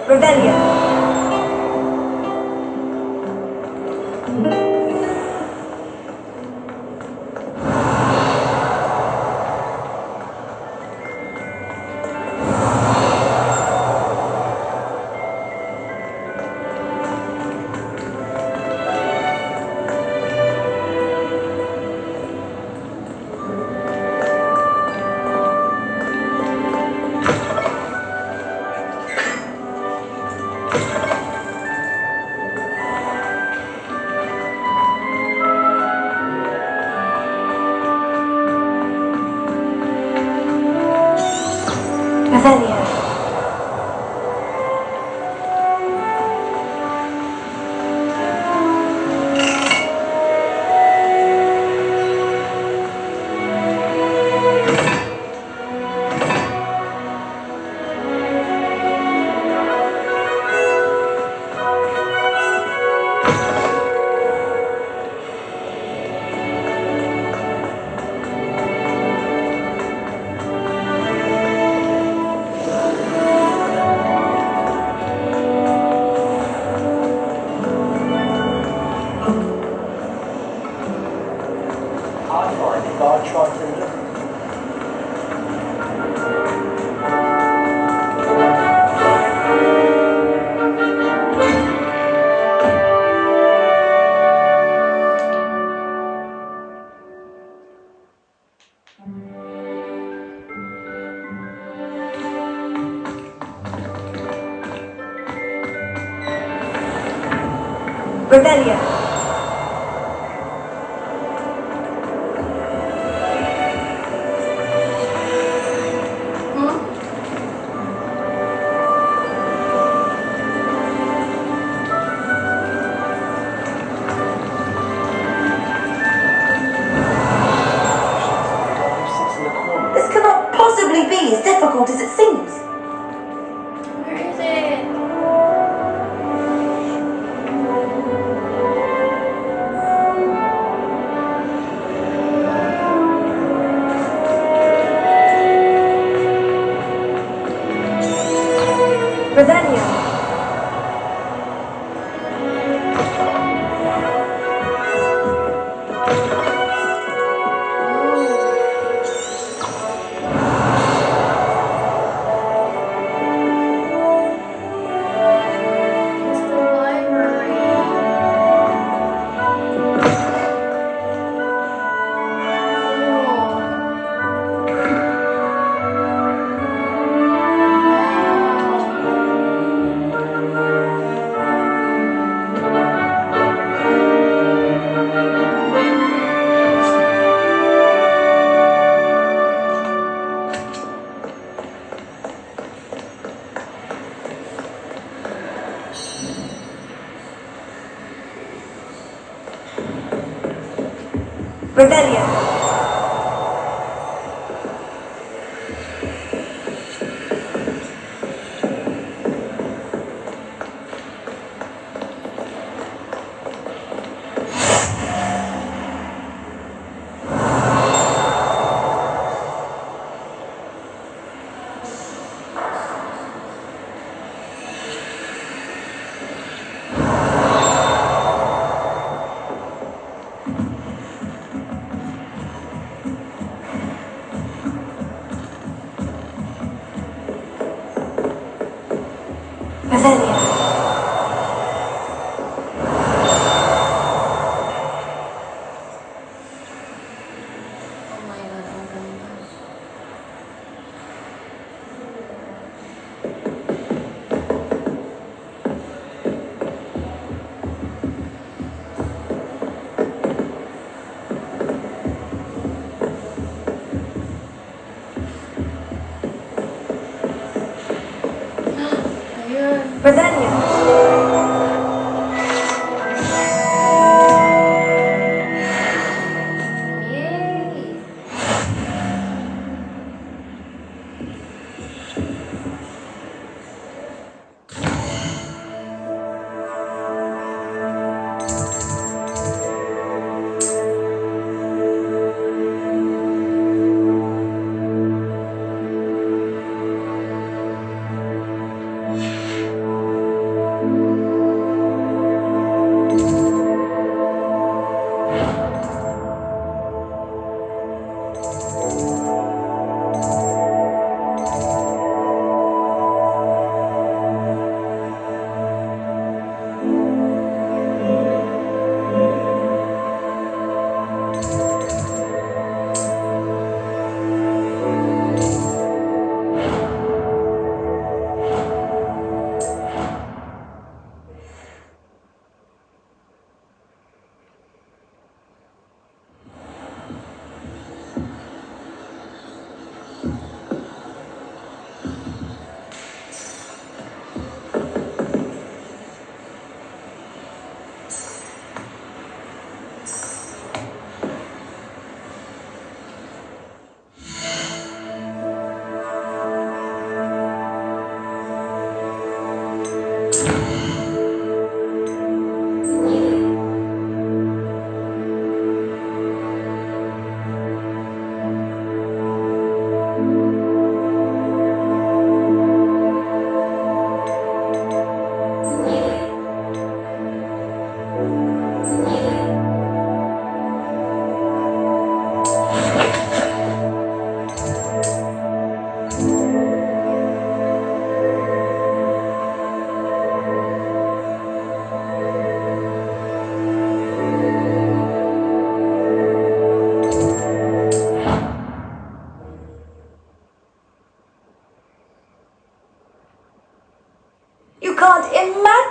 Revelio! Revelio! Revelio. This cannot possibly be as difficult as it seems. Where is it? Revelio. It's the library. Revelio. Revelio. Oh my god, ang ganda. Ayun. Revelio. Yay!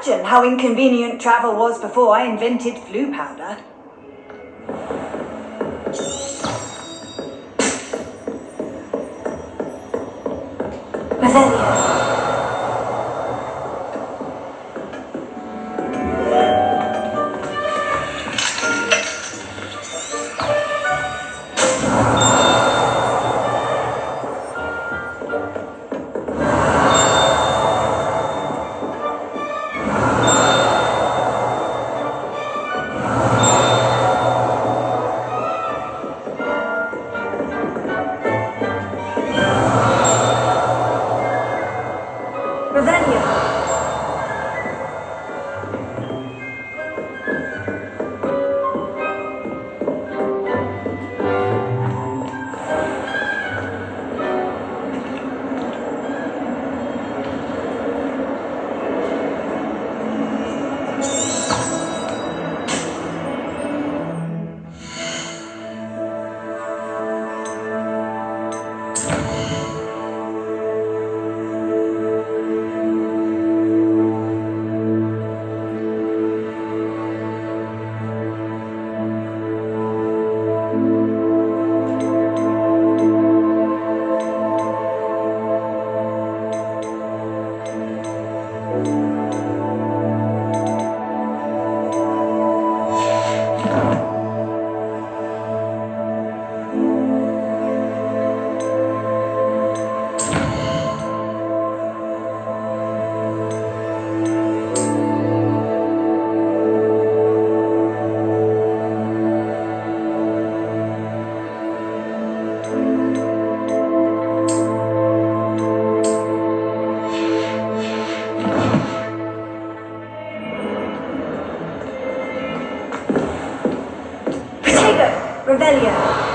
imagine how inconvenient travel was before I invented flu powder. Revelio.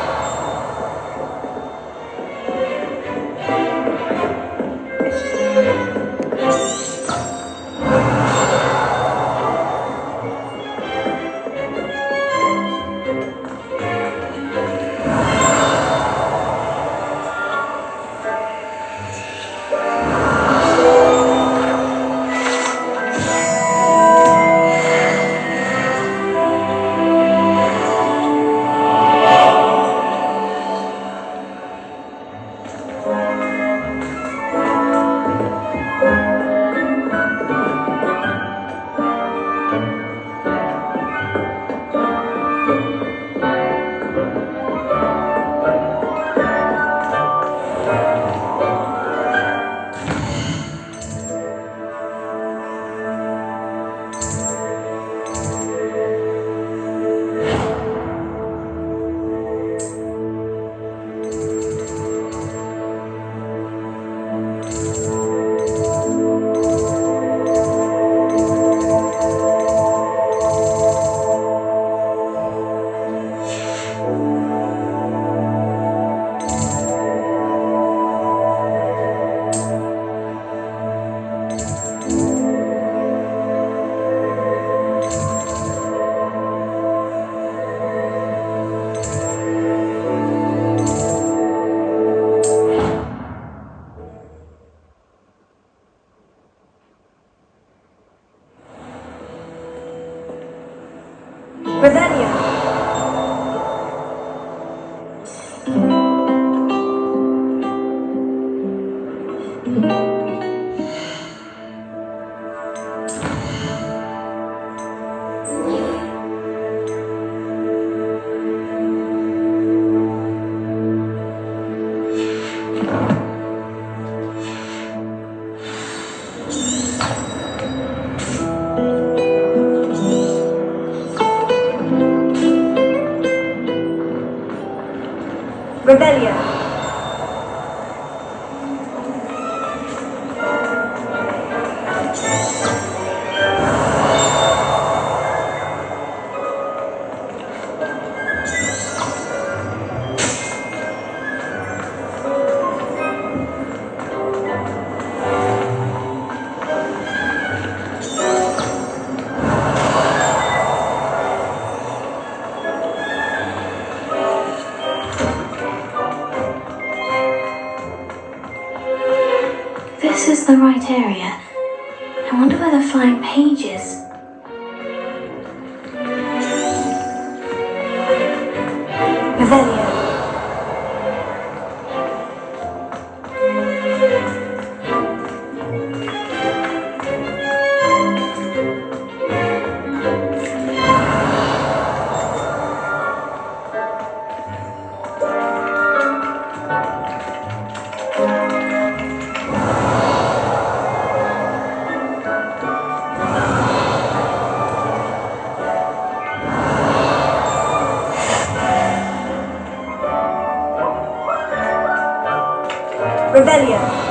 Revelio. Revelio. This is the right area. I wonder where the flying page is. Revelio. Revelio.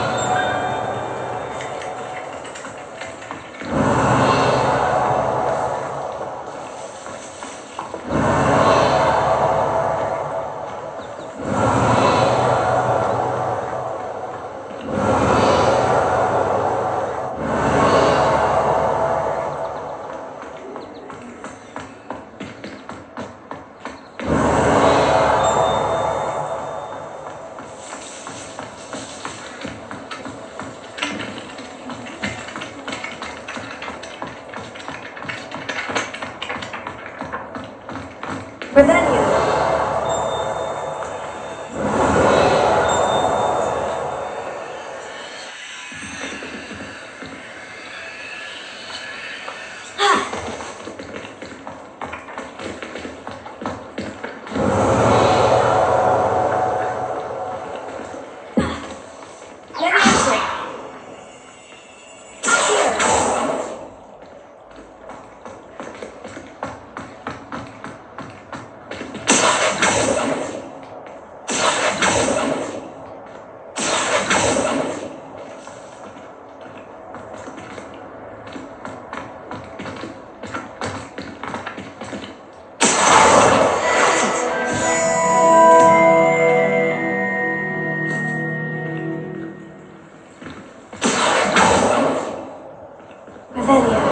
Revelio.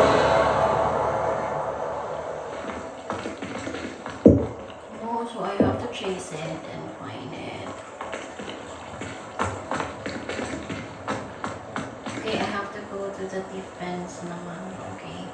Oh, so I have to chase it and find it. Okay, I have to go to the defense naman, okay.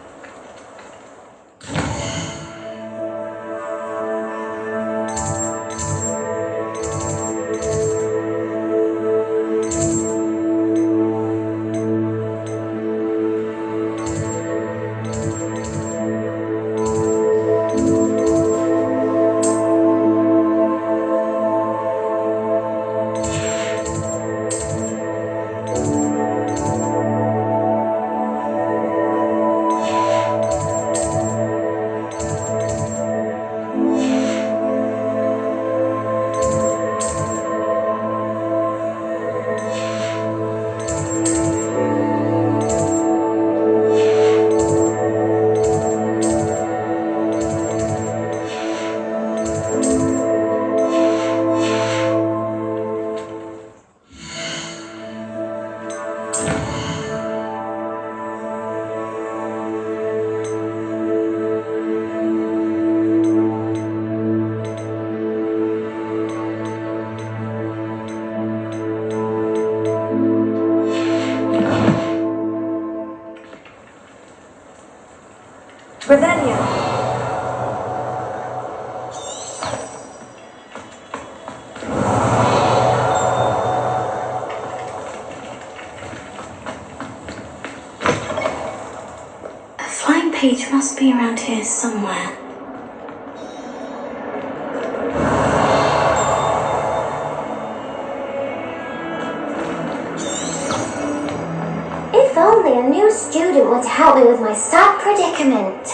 Revelio. A flying page must be around here somewhere. If only a new student would help me with my sad predicament.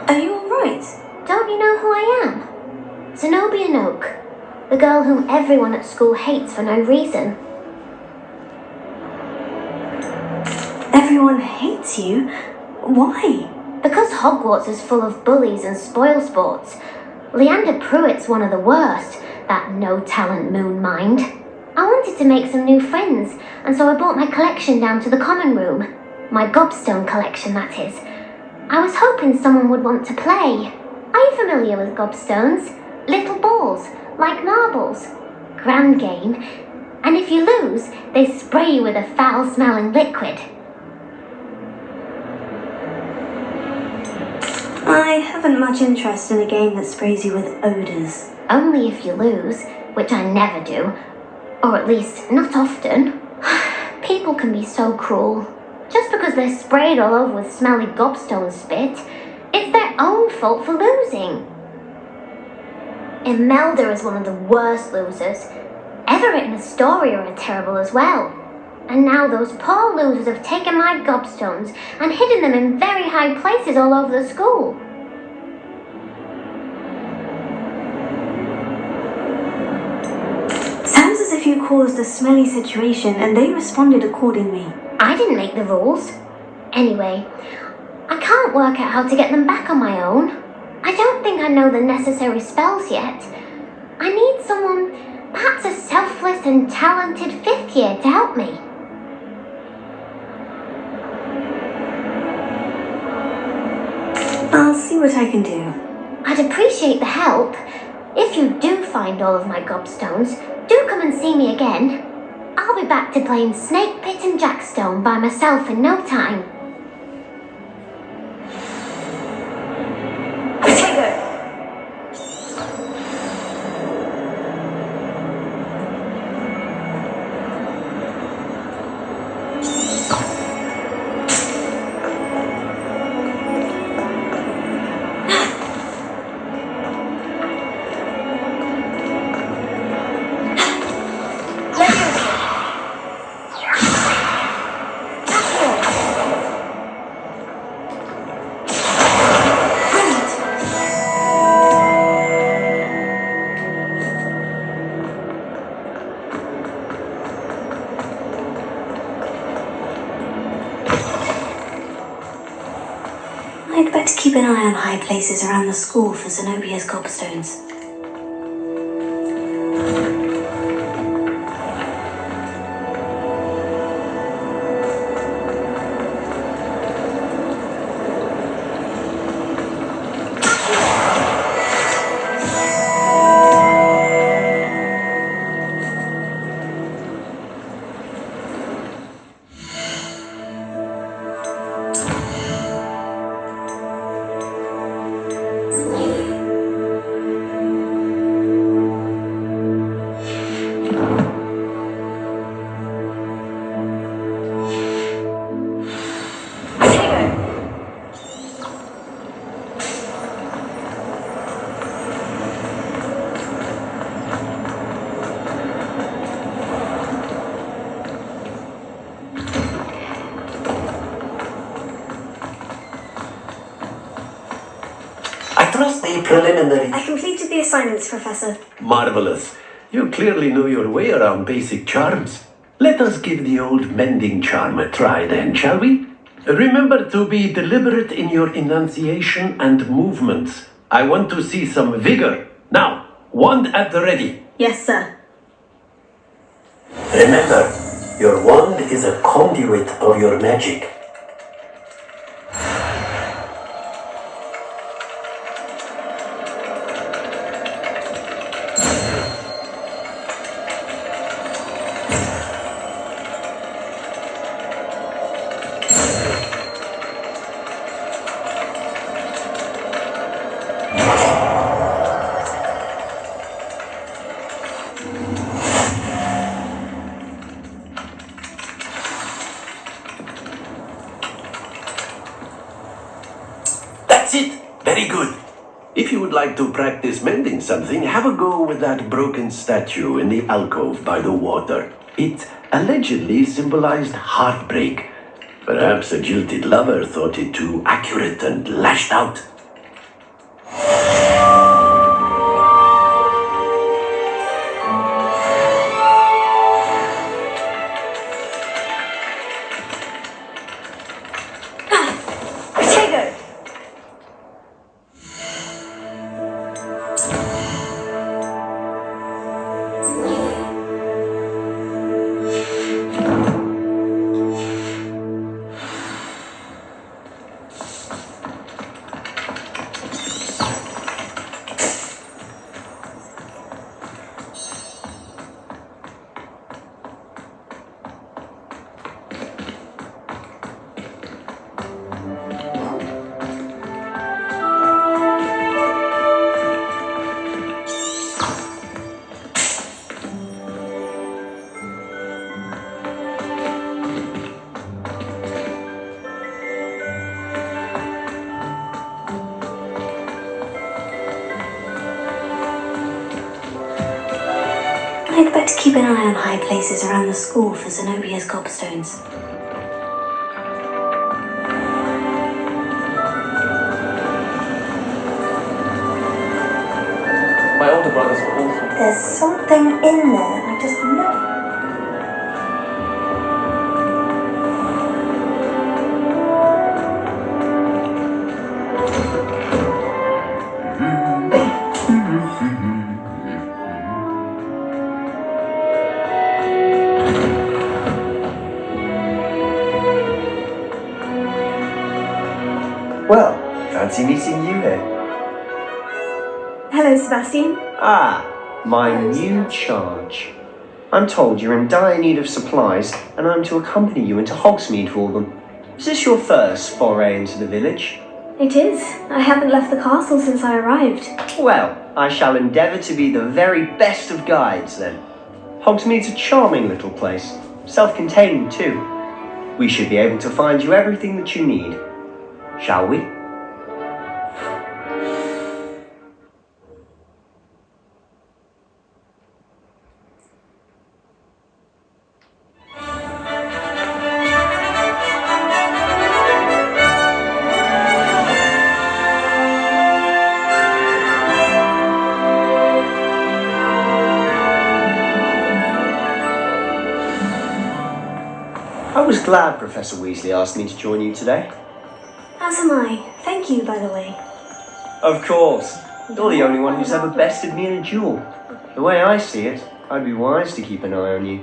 Are you alright? Don't you know who I am? Zenobia Noak, the girl whom everyone at school hates for no reason. Everyone hates you? Why? Because Hogwarts is full of bullies and spoilsports. Leander Pruitt's one of the worst, that no-talent moon mind. I wanted to make some new friends, and so I brought my collection down to the common room. My gobstone collection, that is. I was hoping someone would want to play. Are you familiar with gobstones? Little balls, like marbles. Grand game. And if you lose, they spray you with a foul-smelling liquid. I haven't much interest in a game that sprays you with odours. Only if you lose, which I never do. Or at least, not often. People can be so cruel. Just because they're sprayed all over with smelly gobstone spit, it's their own fault for losing. Imelda is one of the worst losers. Everett and Astoria are terrible as well. And now those poor losers have taken my gobstones and hidden them in very high places all over the school. Sounds as if you caused a smelly situation and they responded accordingly. I didn't make the rules. Anyway, I can't work out how to get them back on my own. I don't think I know the necessary spells yet. I need someone, perhaps a selfless and talented 5th year to help me. I'll see what I can do. I'd appreciate the help. If you do find all of my gobstones, do come and see me again. I'll be back to playing Snake Pit and Jackstone by myself in no time. I'd better keep an eye on high places around the school for Zenobia's gobstones. Preliminary. I completed the assignments, Professor. Marvelous. You clearly know your way around basic charms. Let us give the old mending charm a try then, shall we? Remember to be deliberate in your enunciation and movements. I want to see some vigor. Now, wand at the ready. Yes, sir. Remember, your wand is a conduit of your magic. That's it. Very good. If you would like to practice mending something, have a go with that broken statue in the alcove by the water. It allegedly symbolized heartbreak. Perhaps a jilted lover thought it too accurate and lashed out. I'd better keep an eye on high places around the school for Zenobia's gobstones. My older brothers were awful. There's something in there, I just know. Well, fancy meeting you here. Hello, Sebastian. Ah, my new charge. I'm told you're in dire need of supplies, and I'm to accompany you into Hogsmeade for them. Is this your first foray into the village? It is. I haven't left the castle since I arrived. Well, I shall endeavour to be the very best of guides then. Hogsmeade's a charming little place, self-contained too. We should be able to find you everything that you need. Shall we? I was glad Professor Weasley asked me to join you today. As am I. Thank you, by the way. Of course. You're the only one who's ever bested me in a duel. The way I see it, I'd be wise to keep an eye on you.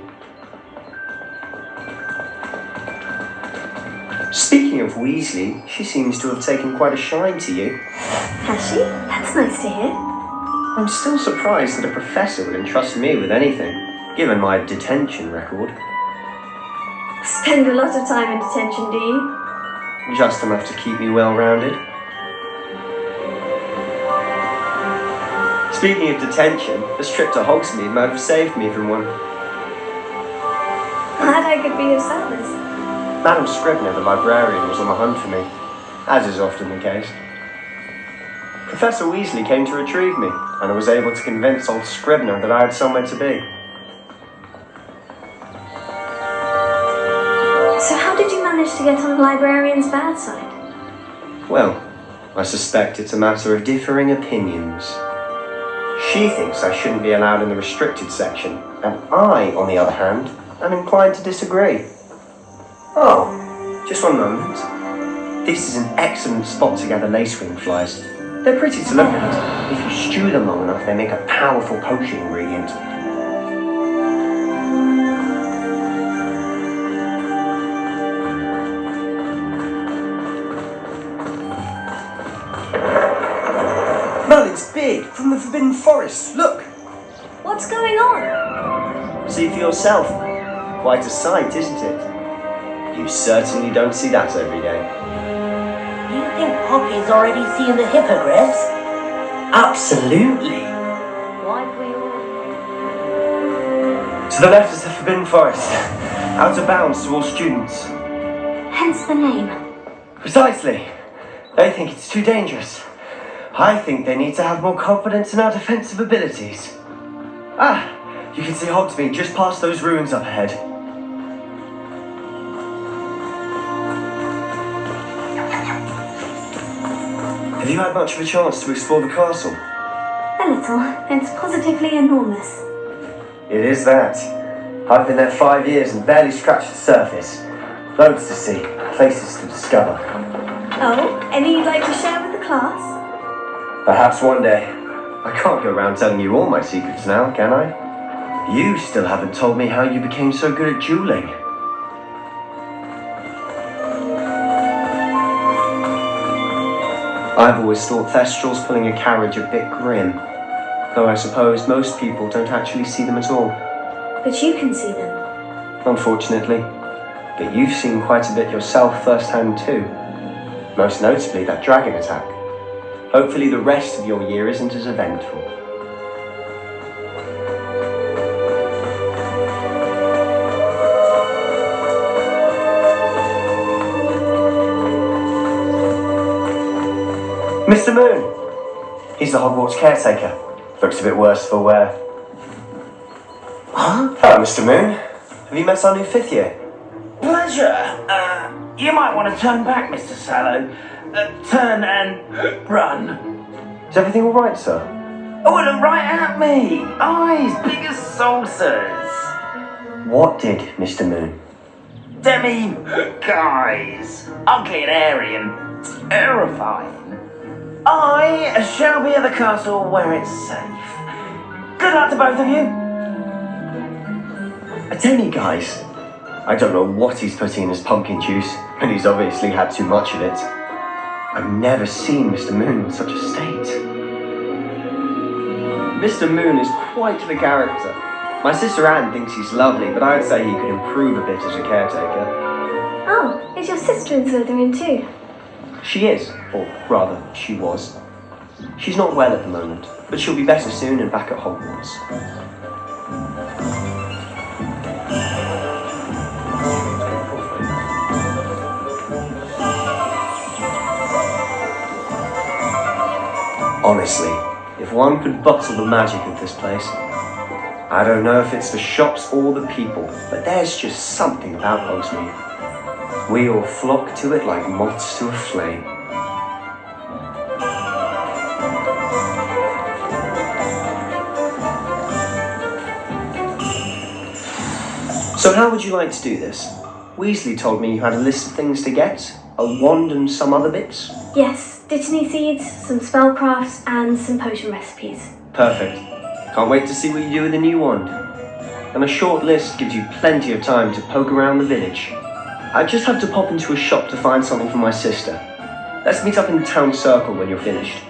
Speaking of Weasley, she seems to have taken quite a shine to you. Has she? That's nice to hear. I'm still surprised that a professor would entrust me with anything, given my detention record. Spend a lot of time in detention, do you? Just enough to keep me well-rounded. Speaking of detention, this trip to Hogsmeade might have saved me from one. Glad I could be of service. Madam Scribner, the librarian, was on the hunt for me, as is often the case. Professor Weasley came to retrieve me, and I was able to convince old Scribner that I had somewhere to be. So how did you manage to get on the librarian's bad side? Well, I suspect it's a matter of differing opinions. She thinks I shouldn't be allowed in the restricted section, and I, on the other hand, am inclined to disagree. Oh, just one moment. This is an excellent spot to gather lacewing flies. They're pretty to look at. If you stew them long enough, they make a powerful potion ingredient. Well, it's big, from the Forbidden Forest. Look! What's going on? See for yourself. Quite a sight, isn't it? You certainly don't see that every day. Do you think Poppy's already seen the hippogriffs? Absolutely. Why do we all... To the left is the Forbidden Forest. Out of bounds to all students. Hence the name. Precisely. They think it's too dangerous. I think they need to have more confidence in our defensive abilities. Ah, you can see Hogsmeade just past those ruins up ahead. Have you had much of a chance to explore the castle? A little. It's positively enormous. It is that. I've been there 5 years and barely scratched the surface. Loads to see, places to discover. Oh, any you'd like to share with the class? Perhaps one day. I can't go around telling you all my secrets now, can I? You still haven't told me how you became so good at dueling. I've always thought Thestrals pulling a carriage a bit grim, though I suppose most people don't actually see them at all. But you can see them. Unfortunately. But you've seen quite a bit yourself firsthand too. Most notably that dragon attack. Hopefully the rest of your year isn't as eventful. Mr. Moon! He's the Hogwarts caretaker. Looks a bit worse for wear. Huh? Hello, Mr. Moon. Have you met our new 5th year? Pleasure. You might want to turn back, Mr. Sallow. Turn and run. Is everything all right, sir? Oh, look right at me. Eyes big as saucers. What did, Mr. Moon? Demi guys. Ugly and airy and terrifying. I shall be at the castle where it's safe. Good luck to both of you. A demi-guise? I don't know what he's putting in his pumpkin juice, and he's obviously had too much of it. I've never seen Mr. Moon in such a state. Mr. Moon is quite the character. My sister Anne thinks he's lovely, but I'd say he could improve a bit as a caretaker. Oh, is your sister in Slytherin too? She is, or rather, she was. She's not well at the moment, but she'll be better soon and back at Hogwarts. Honestly, if one could bottle the magic of this place. I don't know if it's the shops or the people, but there's just something about Hogsmeade. We all flock to it like moths to a flame. So how would you like to do this? Weasley told me you had a list of things to get, a wand and some other bits. Yes, Dittany seeds, some spellcrafts, and some potion recipes. Perfect. Can't wait to see what you do with the new wand. And a short list gives you plenty of time to poke around the village. I just have to pop into a shop to find something for my sister. Let's meet up in the town circle when you're finished.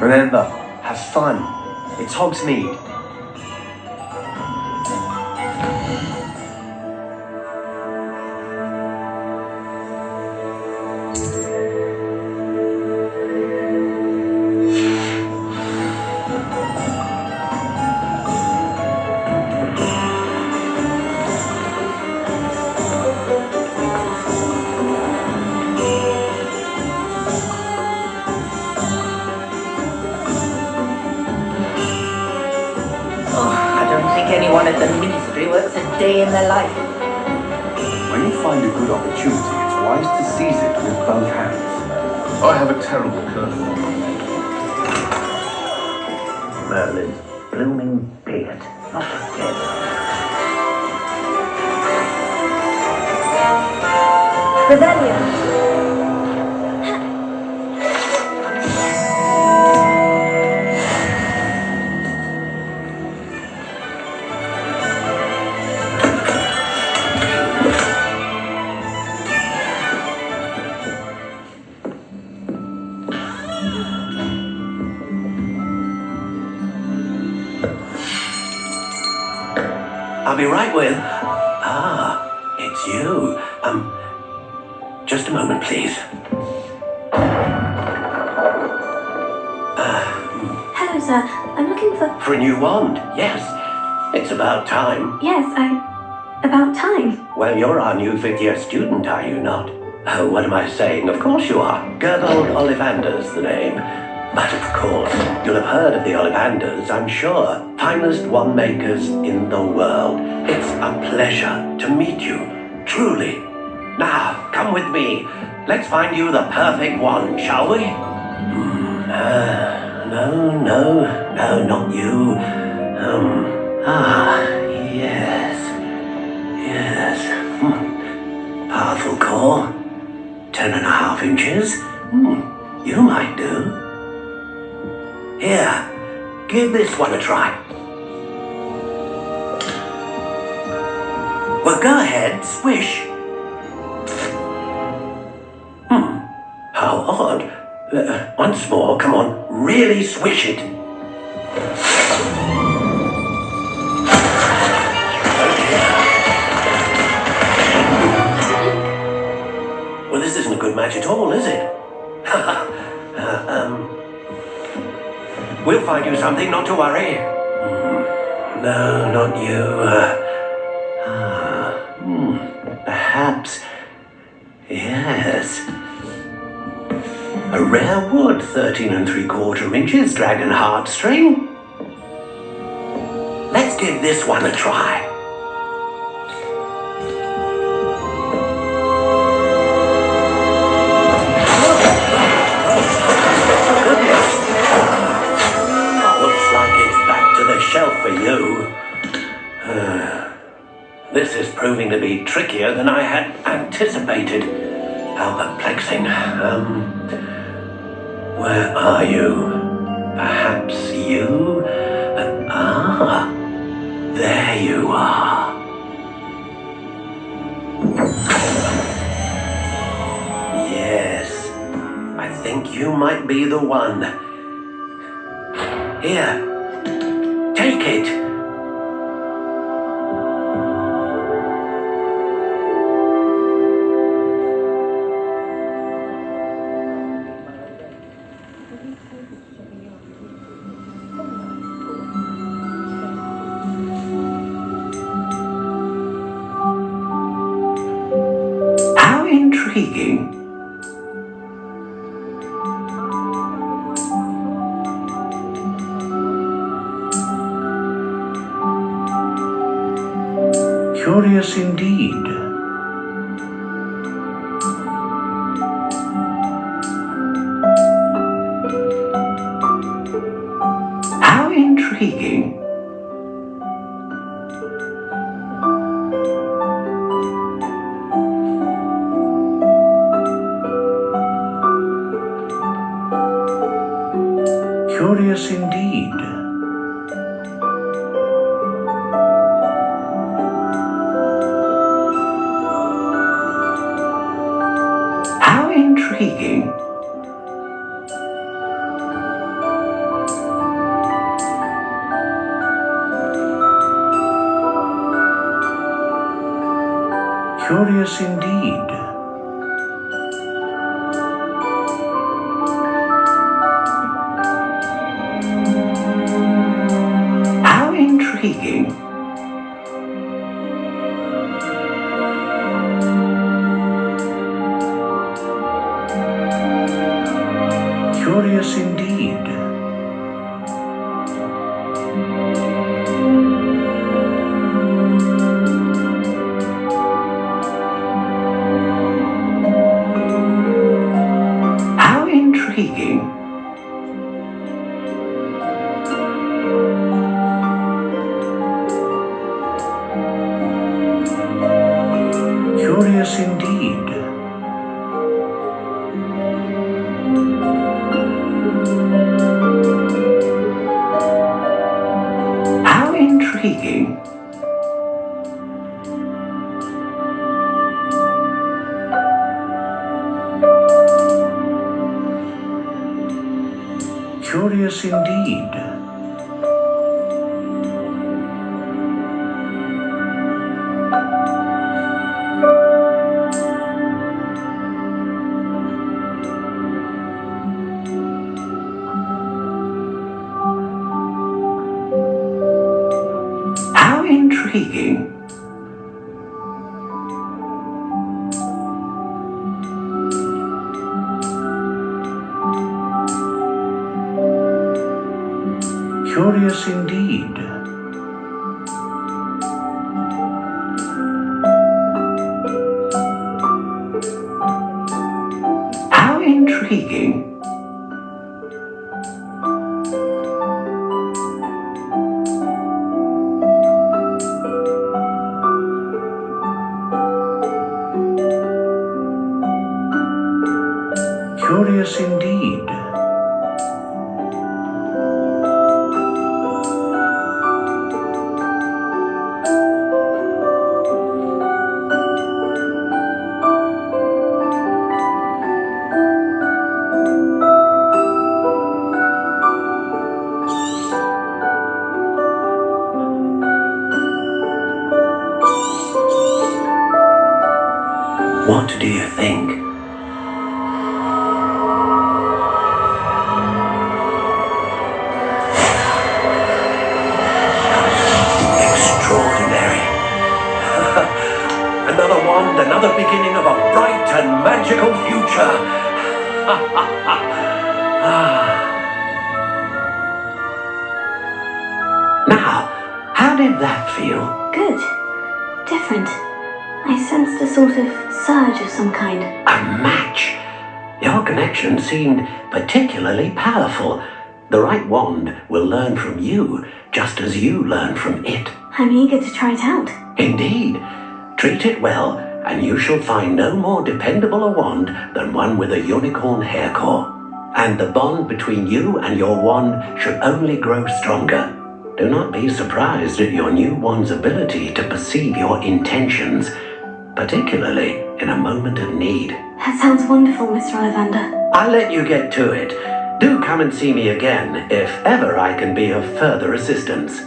Remember, have fun. It's Hogsmeade. Anyone at the ministry works a day in their life. When you find a good opportunity, it's wise to seize it with both hands. I have a terrible curveball. Merlin's blooming beard, not a dead. Revelio. I'll be right with... Ah, it's you. Just a moment, please. Hello, sir. I'm looking for... For a new wand, yes. It's about time. Yes, about time. Well, you're our new 5th year student, are you not? Oh, what am I saying? Of course you are. Gerbold Ollivander's the name. But of course, you'll have heard of the Ollivanders, I'm sure. Finest wand makers in the world. It's a pleasure to meet you, truly. Now, come with me. Let's find you the perfect wand, shall we? No, not you. Yes. Powerful core. 10.5 inches. You might do. Here, give this one a try. Well, go ahead, swish. How odd. Once more, come on, really swish it. Well, this isn't a good match at all, is it? We'll find you something, not to worry. No, not you. Perhaps. Yes. A rare wood, 13 3/4 inches, dragon heartstring. give this one a try. Looks like it's back to the shelf for you. This is proving to be trickier than I had anticipated. How perplexing. Where are you? Perhaps you? There you are. Yes, I think you might be the one. Here, take it. How intriguing. Curious indeed. How intriguing. Curious indeed. How intriguing. Curious indeed. How intriguing. Curious indeed. How intriguing. Curious indeed. How intriguing. Curious indeed. How intriguing. Curious indeed. How intriguing. Curious indeed. What do you think? Extraordinary. Another wand, another beginning of a bright and magical future. Now, have How did that feel? Good. Different. I sensed a sort of surge of some kind. A match? Your connection seemed particularly powerful. The right wand will learn from you, just as you learn from it. I'm eager to try it out. Indeed. Treat it well, and you shall find no more dependable a wand than one with a unicorn hair core. And the bond between you and your wand should only grow stronger. Do not be surprised at your new wand's ability to perceive your intentions, particularly in a moment of need. That sounds wonderful, Mr. Ollivander. I'll let you get to it. Do come and see me again if ever I can be of further assistance.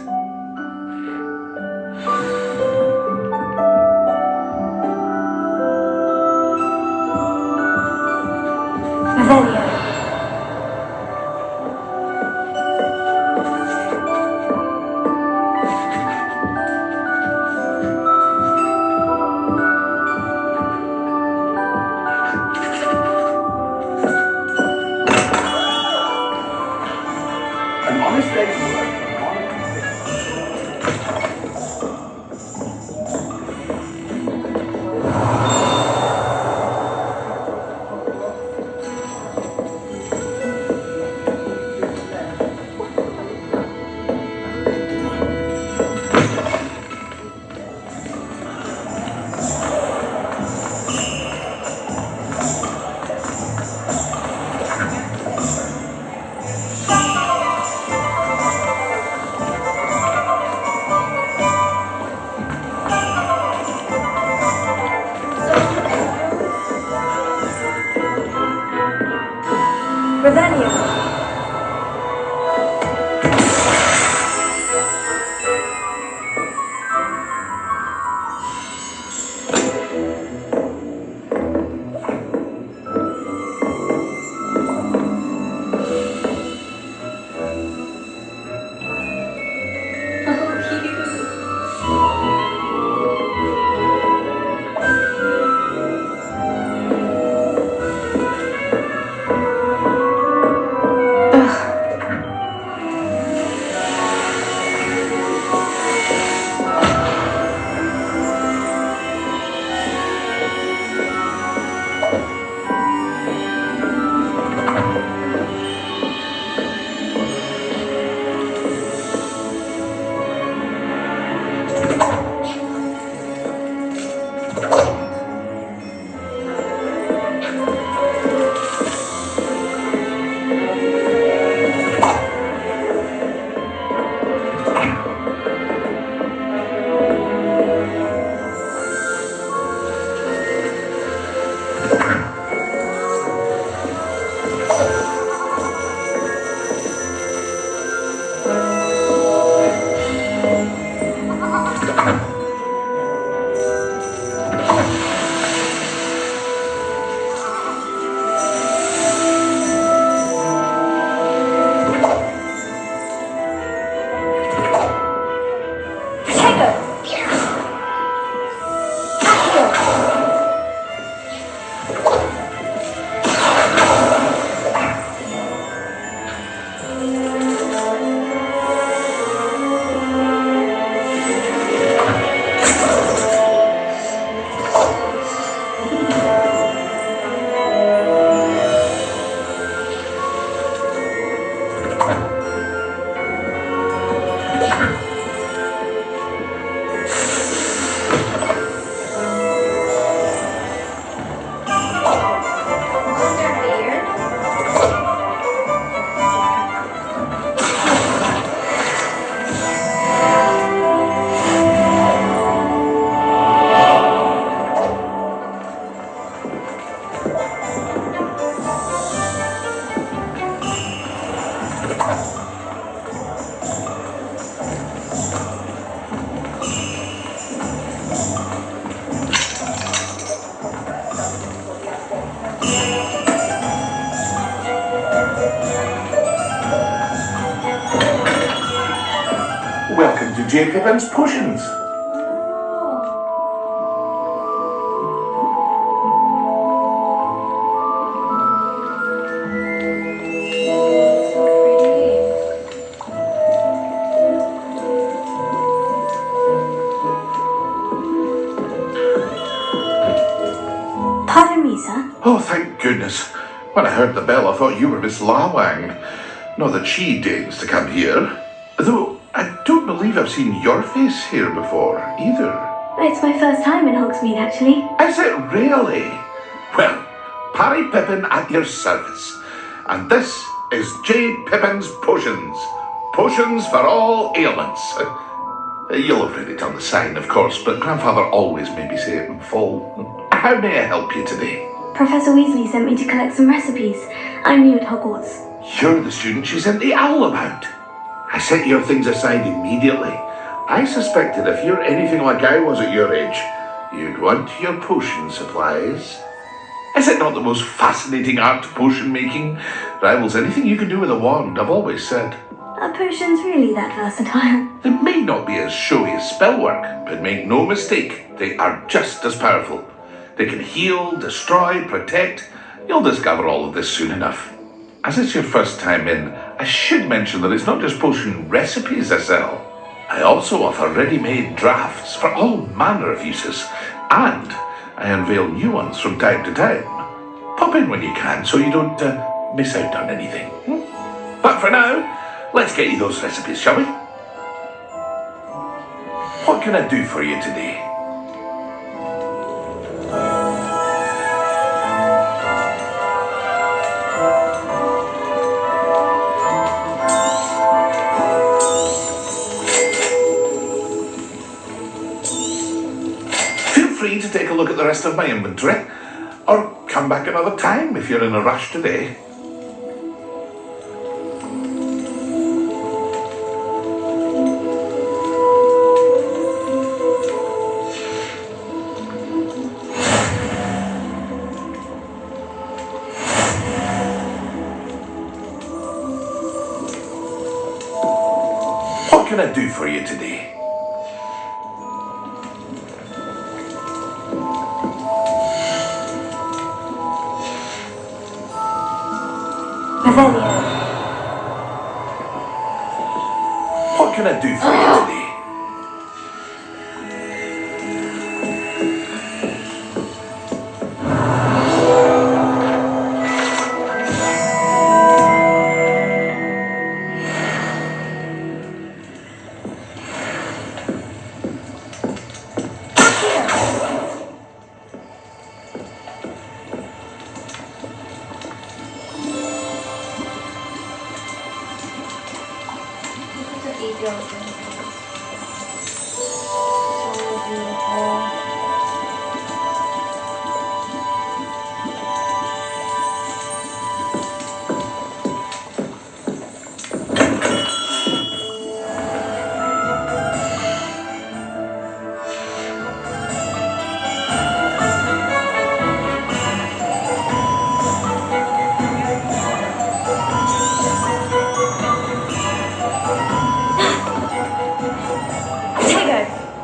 Revelio. An honest day's work. Revelio. Welcome to J. Pippin's Potions. Pardon me, sir. Oh, thank goodness. When I heard the bell, I thought you were Miss Lawang. Not that she deigns to come here. Though, I don't believe I've seen your face here before, either. It's my first time in Hogsmeade, actually. Is it really? Well, Parry Pippin at your service. And this is Jade Pippin's Potions. Potions for all ailments. You'll have read it on the sign, of course, but Grandfather always made me say it in full. How may I help you today? Professor Weasley sent me to collect some recipes. I'm new at Hogwarts. You're the student she sent the owl about. I set your things aside immediately. I suspected if you're anything like I was at your age, you'd want your potion supplies. Is it not the most fascinating art, potion making? Rivals anything you can do with a wand, I've always said. Are potions really that versatile? They may not be as showy as spellwork, but make no mistake, they are just as powerful. They can heal, destroy, protect. You'll discover all of this soon enough. As it's your first time in, I should mention that it's not just potion recipes I sell. I also offer ready-made drafts for all manner of uses, and I unveil new ones from time to time. Pop in when you can so you don't miss out on anything. But for now, let's get you those recipes, shall we? What can I do for you today? Free to take a look at the rest of my inventory, or come back another time if you're in a rush today. What can I do for you today? What can I do for you today?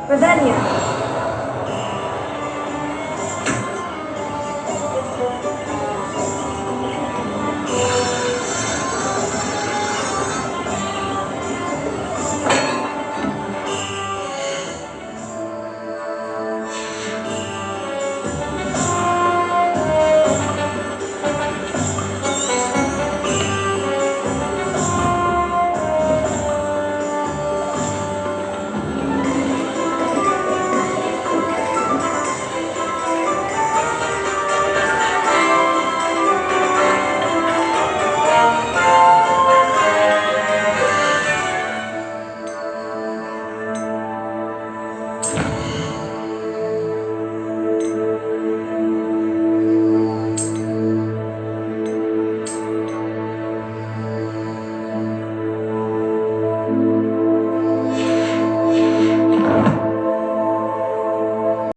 Revelio.